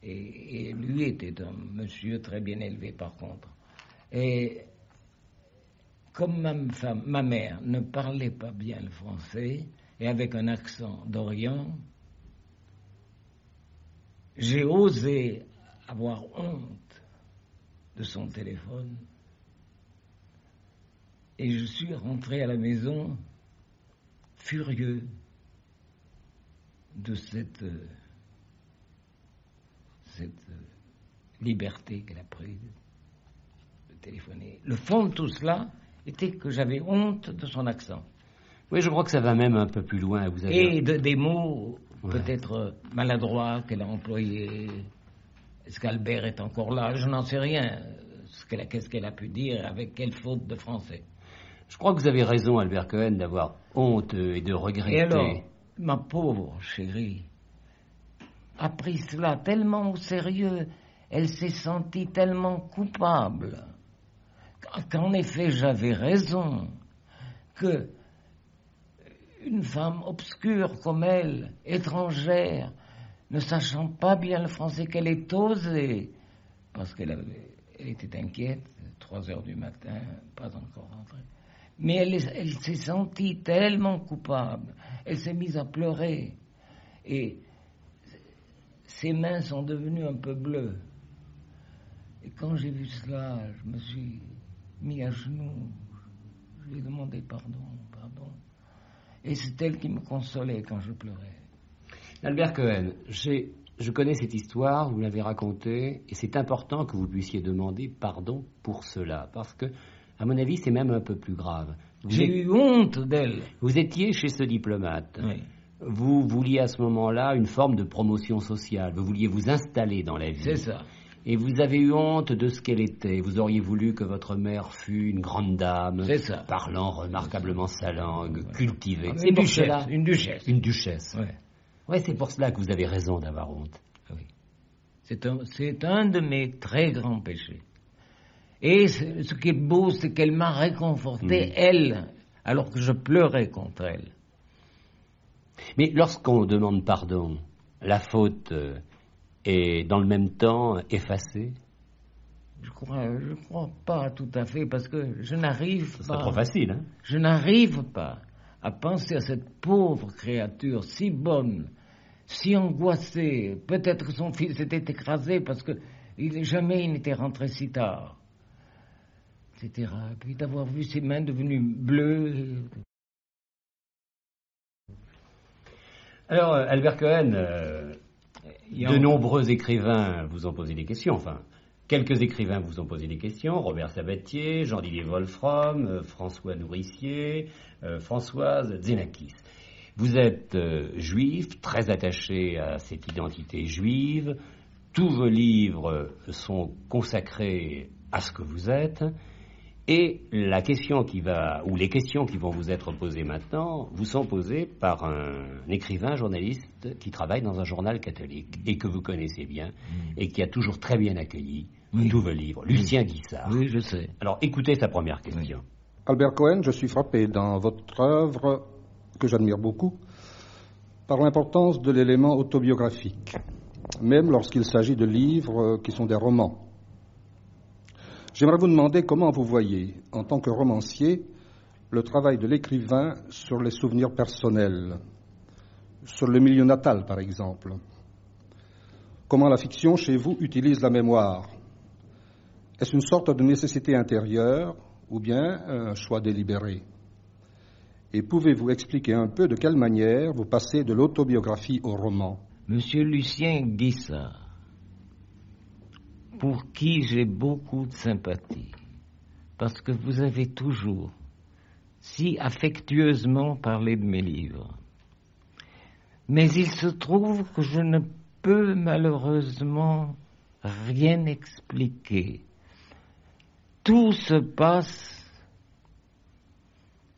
Et lui était un monsieur très bien élevé par contre. Et comme ma mère ne parlait pas bien le français et avec un accent d'Orient, j'ai osé avoir honte de son téléphone et je suis rentré à la maison furieux de cette liberté qu'elle a prise de téléphoner. Le fond de tout cela était que j'avais honte de son accent. Oui, je crois que ça va même un peu plus loin. Vous avez... Et des mots peut-être maladroits qu'elle a employés. Est-ce qu'Albert est encore là? Je n'en sais rien. Qu'est-ce qu'elle a pu dire, avec quelle faute de français? Je crois que vous avez raison, Albert Cohen, d'avoir honte et de regretter. Et alors, ma pauvre chérie a pris cela tellement au sérieux, elle s'est sentie tellement coupable, qu'en effet j'avais raison, que une femme obscure comme elle, étrangère, ne sachant pas bien le français, qu'elle ait osé, parce qu'elle était inquiète, 3 heures du matin, pas encore rentrée. Mais elle s'est sentie tellement coupable, elle s'est mise à pleurer, et ses mains sont devenues un peu bleues. Et quand j'ai vu cela, je me suis mis à genoux, je lui ai demandé pardon. Et c'est elle qui me consolait quand je pleurais. Albert Cohen, je connais cette histoire, vous l'avez racontée, et c'est important que vous puissiez demander pardon pour cela, parce que, à mon avis, c'est même un peu plus grave. J'ai eu honte d'elle. Vous étiez chez ce diplomate. Oui. Vous vouliez à ce moment-là une forme de promotion sociale. Vous vouliez vous installer dans la vie. C'est ça. Et vous avez eu honte de ce qu'elle était. Vous auriez voulu que votre mère fût une grande dame, parlant remarquablement sa langue, cultivée. C'est pour cela. Une duchesse. Une duchesse. Oui. Ouais, c'est pour cela que vous avez raison d'avoir honte. Oui. C'est un de mes très grands péchés. Et ce qui est beau, c'est qu'elle m'a réconforté, elle, alors que je pleurais contre elle. Mais lorsqu'on demande pardon, la faute est dans le même temps effacée? Je crois pas tout à fait, parce que je n'arrive pas... C'est trop facile, hein? Je n'arrive pas à penser à cette pauvre créature si bonne, si angoissée. Peut-être que son fils était écrasé parce que jamais il n'était rentré si tard. Etc. Et puis d'avoir vu ses mains devenues bleues. Alors, Albert Cohen, de nombreux écrivains vous ont posé des questions. Enfin, quelques écrivains vous ont posé des questions. Robert Sabatier, Jean-Didier Wolfram, François Nourricier, Françoise Xenakis. Vous êtes juif, très attaché à cette identité juive. Tous vos livres sont consacrés à ce que vous êtes. Et la question les questions qui vont vous être posées maintenant vous sont posées par un écrivain, journaliste qui travaille dans un journal catholique et que vous connaissez bien et qui a toujours très bien accueilli tous vos livres, Lucien Guissard. Oui, je sais. Alors écoutez sa première question. Albert Cohen, je suis frappé dans votre œuvre, que j'admire beaucoup, par l'importance de l'élément autobiographique, même lorsqu'il s'agit de livres qui sont des romans. J'aimerais vous demander comment vous voyez, en tant que romancier, le travail de l'écrivain sur les souvenirs personnels, sur le milieu natal par exemple. Comment la fiction chez vous utilise la mémoire. Est-ce une sorte de nécessité intérieure ou bien un choix délibéré? Et pouvez-vous expliquer un peu de quelle manière vous passez de l'autobiographie au roman? Monsieur Lucien Guissard, pour qui j'ai beaucoup de sympathie, parce que vous avez toujours si affectueusement parlé de mes livres. Mais il se trouve que je ne peux malheureusement rien expliquer. Tout se passe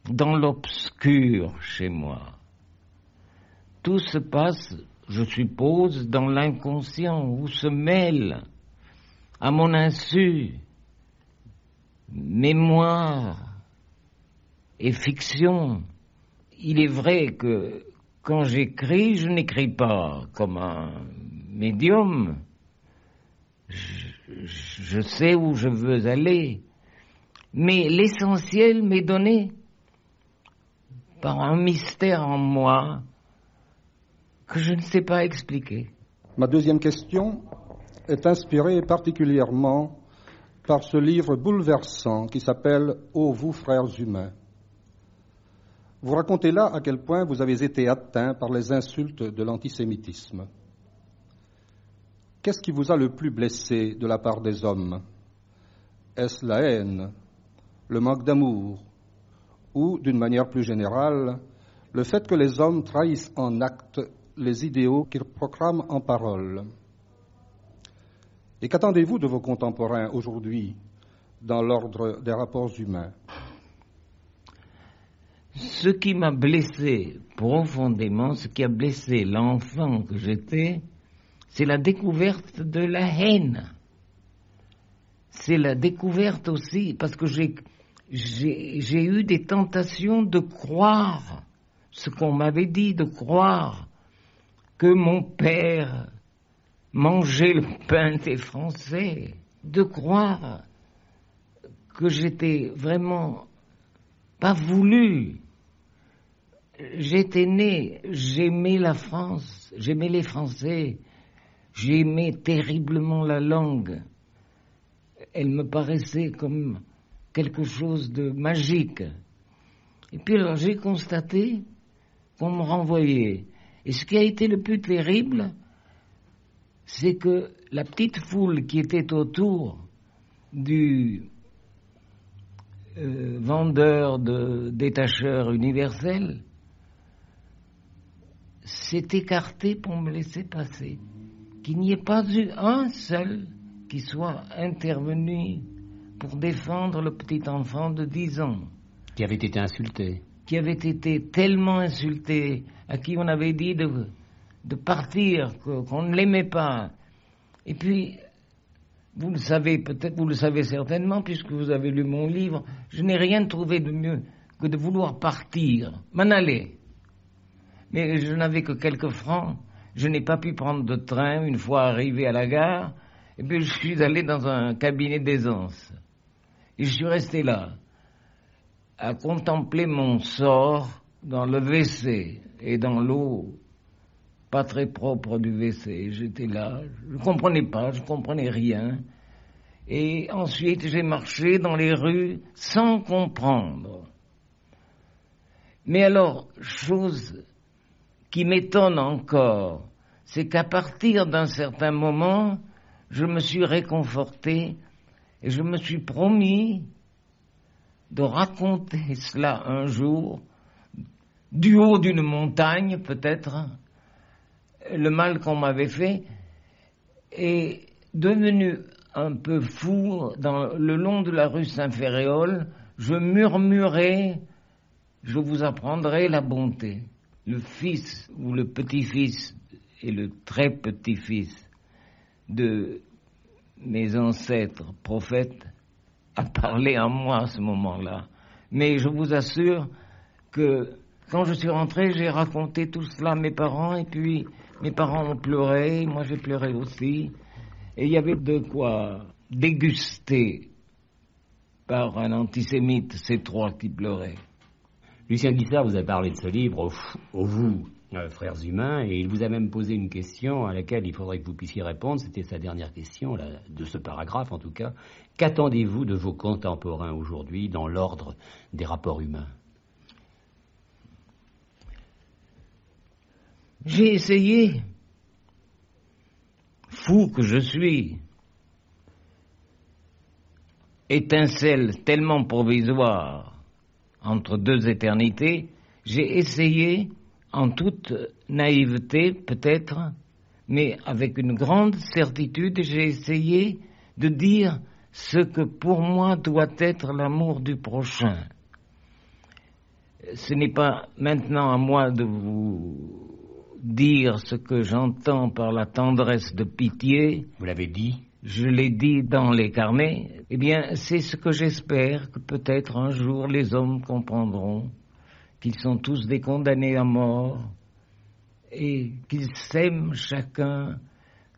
dans l'obscur chez moi. Tout se passe, je suppose, dans l'inconscient, où se mêlent à mon insu, mémoire et fiction. Il est vrai que quand j'écris, je n'écris pas comme un médium. Je sais où je veux aller, mais l'essentiel m'est donné par un mystère en moi que je ne sais pas expliquer. Ma deuxième question est inspiré particulièrement par ce livre bouleversant qui s'appelle « Ô vous, frères humains ». Vous racontez là à quel point vous avez été atteint par les insultes de l'antisémitisme. Qu'est-ce qui vous a le plus blessé de la part des hommes? Est-ce la haine, le manque d'amour ou, d'une manière plus générale, le fait que les hommes trahissent en acte les idéaux qu'ils proclament en parole. Et qu'attendez-vous de vos contemporains aujourd'hui dans l'ordre des rapports humains? Ce qui m'a blessé profondément, ce qui a blessé l'enfant que j'étais, c'est la découverte de la haine. C'est la découverte aussi, parce que j'ai eu des tentations de croire ce qu'on m'avait dit, de croire que mon père mangeait le pain des Français, de croire que j'étais vraiment pas voulu. J'étais né, j'aimais la France, j'aimais les Français, j'aimais terriblement la langue. Elle me paraissait comme quelque chose de magique. Et puis alors j'ai constaté qu'on me renvoyait. Et ce qui a été le plus terrible, c'est que la petite foule qui était autour du vendeur de détacheurs universels s'est écarté pour me laisser passer. Qu'il n'y ait pas eu un seul qui soit intervenu pour défendre le petit enfant de 10 ans. Qui avait été insulté. Qui avait été tellement insulté, à qui on avait dit de partir, qu'on ne l'aimait pas. Et puis, vous le savez peut-être, vous le savez certainement, puisque vous avez lu mon livre, je n'ai rien trouvé de mieux que de vouloir partir, m'en aller. Mais je n'avais que quelques francs, je n'ai pas pu prendre de train une fois arrivé à la gare, et puis je suis allé dans un cabinet d'aisance. Et je suis resté là, à contempler mon sort dans le WC et dans l'eau pas très propre du WC. J'étais là, je ne comprenais pas, je ne comprenais rien. Et ensuite, j'ai marché dans les rues sans comprendre. Mais alors, chose qui m'étonne encore, c'est qu'à partir d'un certain moment, je me suis réconforté et je me suis promis de raconter cela un jour, du haut d'une montagne peut-être, le mal qu'on m'avait fait, et devenu un peu fou le long de la rue Saint-Féréol, je murmurais, je vous apprendrai la bonté. Le fils ou le petit-fils et le très petit-fils de mes ancêtres prophètes a parlé en moi à ce moment-là. Mais je vous assure que quand je suis rentré, j'ai raconté tout cela à mes parents, et puis mes parents ont pleuré, moi j'ai pleuré aussi, et il y avait de quoi déguster par un antisémite ces trois qui pleuraient. Lucien Guissard vous a parlé de ce livre au vous, frères humains, et il vous a même posé une question à laquelle il faudrait que vous puissiez répondre. C'était sa dernière question, là, de ce paragraphe en tout cas. Qu'attendez-vous de vos contemporains aujourd'hui dans l'ordre des rapports humains? J'ai essayé, fou que je suis, étincelle tellement provisoire entre deux éternités, j'ai essayé, en toute naïveté peut-être, mais avec une grande certitude, j'ai essayé de dire ce que pour moi doit être l'amour du prochain. Ce n'est pas maintenant à moi de vous dire ce que j'entends par la tendresse de pitié. Vous l'avez dit. Je l'ai dit dans les carnets. Eh bien, c'est ce que j'espère que peut-être un jour les hommes comprendront, qu'ils sont tous des condamnés à mort et qu'ils s'aiment chacun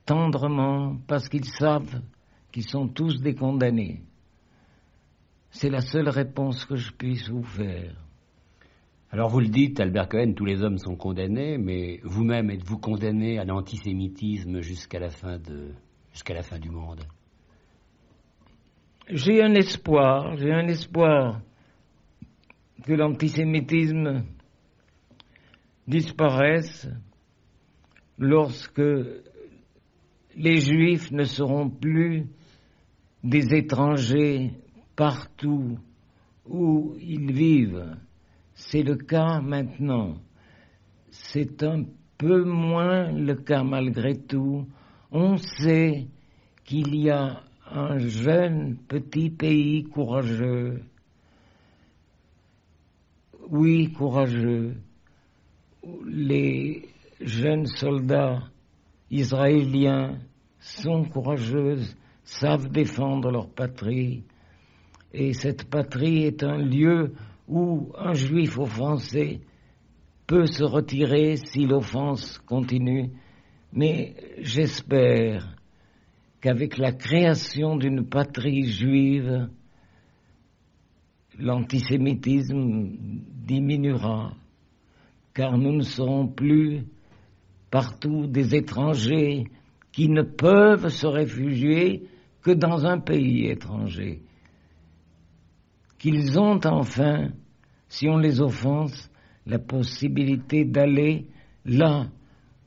tendrement parce qu'ils savent qu'ils sont tous des condamnés. C'est la seule réponse que je puisse vous faire. Alors vous le dites, Albert Cohen, tous les hommes sont condamnés, mais vous-même êtes-vous condamné à l'antisémitisme jusqu'à la fin du monde? J'ai un espoir que l'antisémitisme disparaisse lorsque les Juifs ne seront plus des étrangers partout où ils vivent. C'est le cas maintenant. C'est un peu moins le cas malgré tout. On sait qu'il y a un jeune petit pays courageux, oui, courageux. Les jeunes soldats israéliens sont courageux, savent défendre leur patrie. Et cette patrie est un lieu où un juif offensé peut se retirer si l'offense continue. Mais j'espère qu'avec la création d'une patrie juive, l'antisémitisme diminuera, car nous ne serons plus partout des étrangers qui ne peuvent se réfugier que dans un pays étranger. Qu'ils ont enfin, si on les offense, la possibilité d'aller là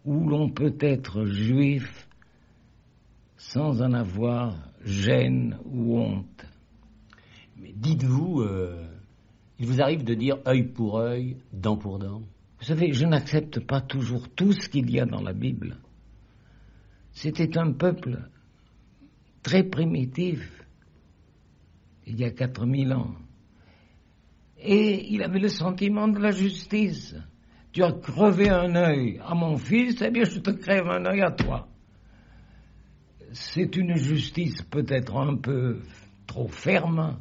où l'on peut être juif sans en avoir gêne ou honte. Mais dites-vous, il vous arrive de dire œil pour œil, dent pour dent? Vous savez, je n'accepte pas toujours tout ce qu'il y a dans la Bible. C'était un peuple très primitif, il y a 4000 ans. Et il avait le sentiment de la justice. Tu as crevé un œil à mon fils, eh bien je te crève un œil à toi. C'est une justice peut-être un peu trop ferme,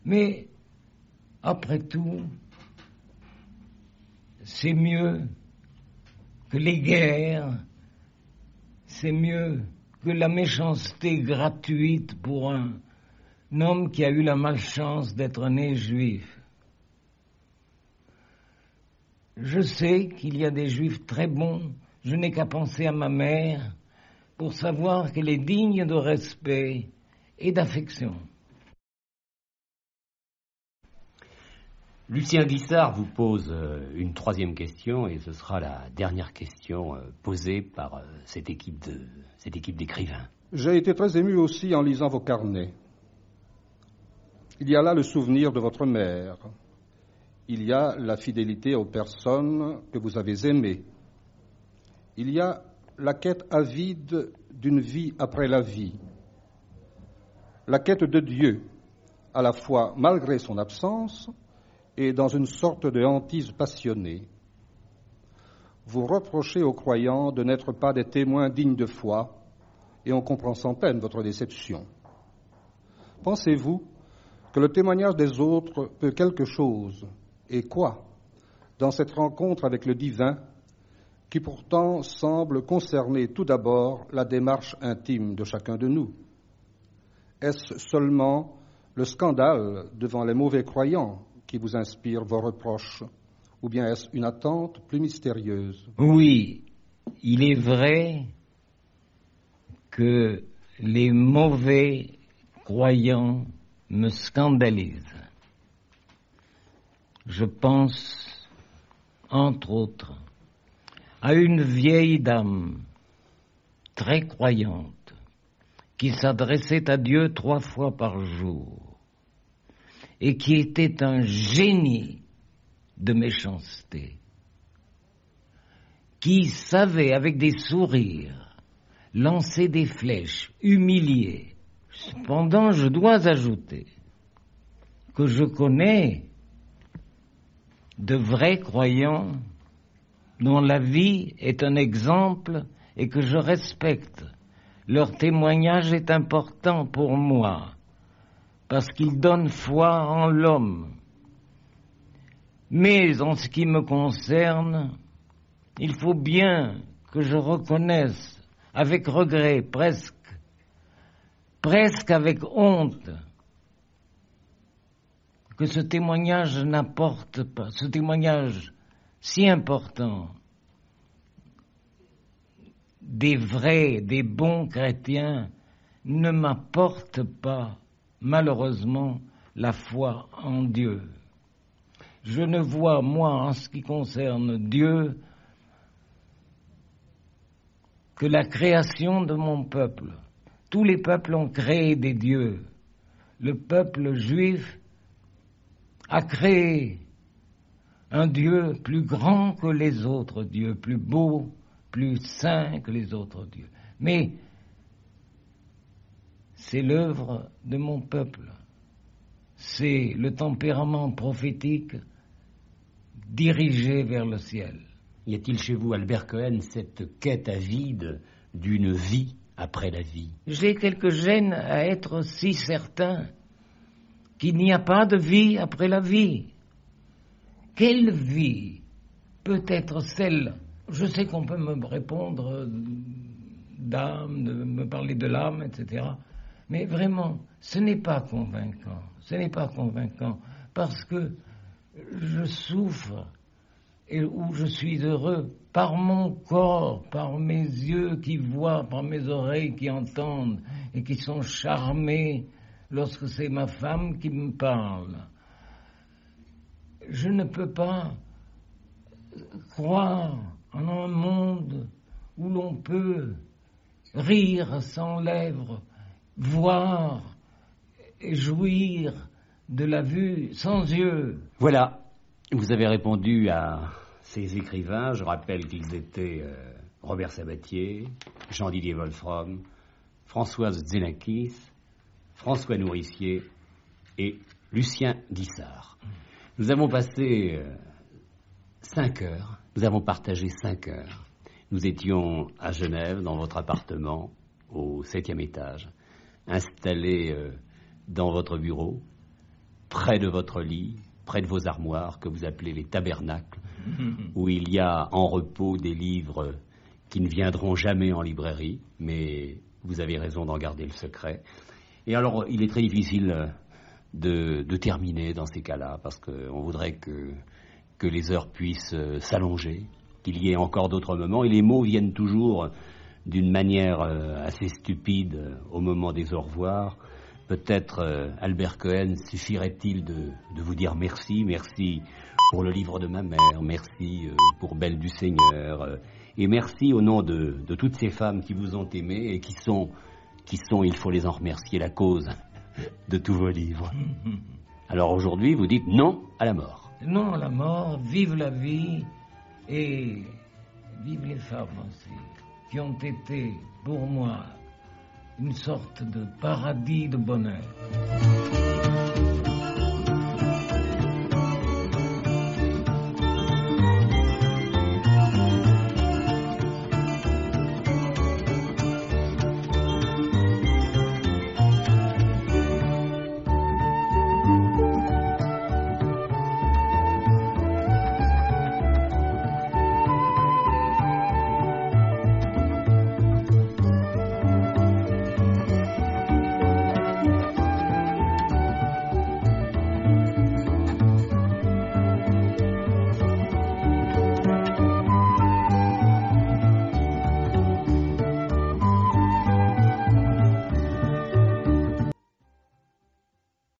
mais après tout, c'est mieux que les guerres, c'est mieux que la méchanceté gratuite pour un homme qui a eu la malchance d'être né juif. Je sais qu'il y a des juifs très bons, je n'ai qu'à penser à ma mère pour savoir qu'elle est digne de respect et d'affection. Lucien Guissard vous pose une troisième question, et ce sera la dernière question posée par cette équipe d'écrivains. J'ai été très ému aussi en lisant vos carnets. Il y a là le souvenir de votre mère. Il y a la fidélité aux personnes que vous avez aimées. Il y a la quête avide d'une vie après la vie. La quête de Dieu, à la fois malgré son absence et dans une sorte de hantise passionnée. Vous reprochez aux croyants de n'être pas des témoins dignes de foi, et on comprend sans peine votre déception. Pensez-vous que le témoignage des autres peut quelque chose, et quoi, dans cette rencontre avec le divin, qui pourtant semble concerner tout d'abord la démarche intime de chacun de nous? Est-ce seulement le scandale devant les mauvais croyants qui vous inspire vos reproches, ou bien est-ce une attente plus mystérieuse? Oui, il est vrai que les mauvais croyants me scandalisent. Je pense, entre autres, à une vieille dame très croyante qui s'adressait à Dieu 3 fois par jour et qui était un génie de méchanceté, qui savait avec des sourires lancer des flèches, humilier. Cependant, je dois ajouter que je connais de vrais croyants dont la vie est un exemple et que je respecte. Leur témoignage est important pour moi parce qu'ils donnent foi en l'homme. Mais en ce qui me concerne, il faut bien que je reconnaisse avec regret, presque avec honte, que ce témoignage n'apporte pas, ce témoignage si important des vrais, des bons chrétiens ne m'apporte pas, malheureusement, la foi en Dieu. Je ne vois, moi, en ce qui concerne Dieu, que la création de mon peuple. Tous les peuples ont créé des dieux. Le peuple juif a créé un Dieu plus grand que les autres dieux, plus beau, plus saint que les autres dieux. Mais c'est l'œuvre de mon peuple. C'est le tempérament prophétique dirigé vers le ciel. Y a-t-il chez vous, Albert Cohen, cette quête avide d'une vie après la vie? J'ai quelque gêne à être si certain qu'il n'y a pas de vie après la vie. Quelle vie peut être celle? Je sais qu'on peut me répondre d'âme, de me parler de l'âme, etc. Mais vraiment, ce n'est pas convaincant. Ce n'est pas convaincant parce que je souffre et où je suis heureux par mon corps, par mes yeux qui voient, par mes oreilles qui entendent et qui sont charmés lorsque c'est ma femme qui me parle. Je ne peux pas croire en un monde où l'on peut rire sans lèvres, voir et jouir de la vue sans yeux. Voilà, vous avez répondu à ces écrivains. Je rappelle qu'ils étaient Robert Sabatier, Jean-Didier Wolfram, Françoise Xenakis, François Nourricier et Lucien Dissart. Nous avons passé 5 heures, nous avons partagé 5 heures. Nous étions à Genève, dans votre appartement, au 7e étage, installés dans votre bureau, près de votre lit, près de vos armoires, que vous appelez les tabernacles, où il y a en repos des livres qui ne viendront jamais en librairie, mais vous avez raison d'en garder le secret. Et alors, il est très difficile de terminer dans ces cas-là, parce qu'on voudrait que les heures puissent s'allonger, qu'il y ait encore d'autres moments, et les mots viennent toujours d'une manière assez stupide au moment des au revoir. Peut-être, Albert Cohen, suffirait-il de vous dire merci, merci pour le livre de ma mère, merci pour Belle du Seigneur, et merci au nom de toutes ces femmes qui vous ont aimé et qui sont, il faut les en remercier, la cause de tous vos livres. Alors aujourd'hui, vous dites non à la mort. Non à la mort, vive la vie et vive les femmes aussi, qui ont été pour moi une sorte de paradis de bonheur.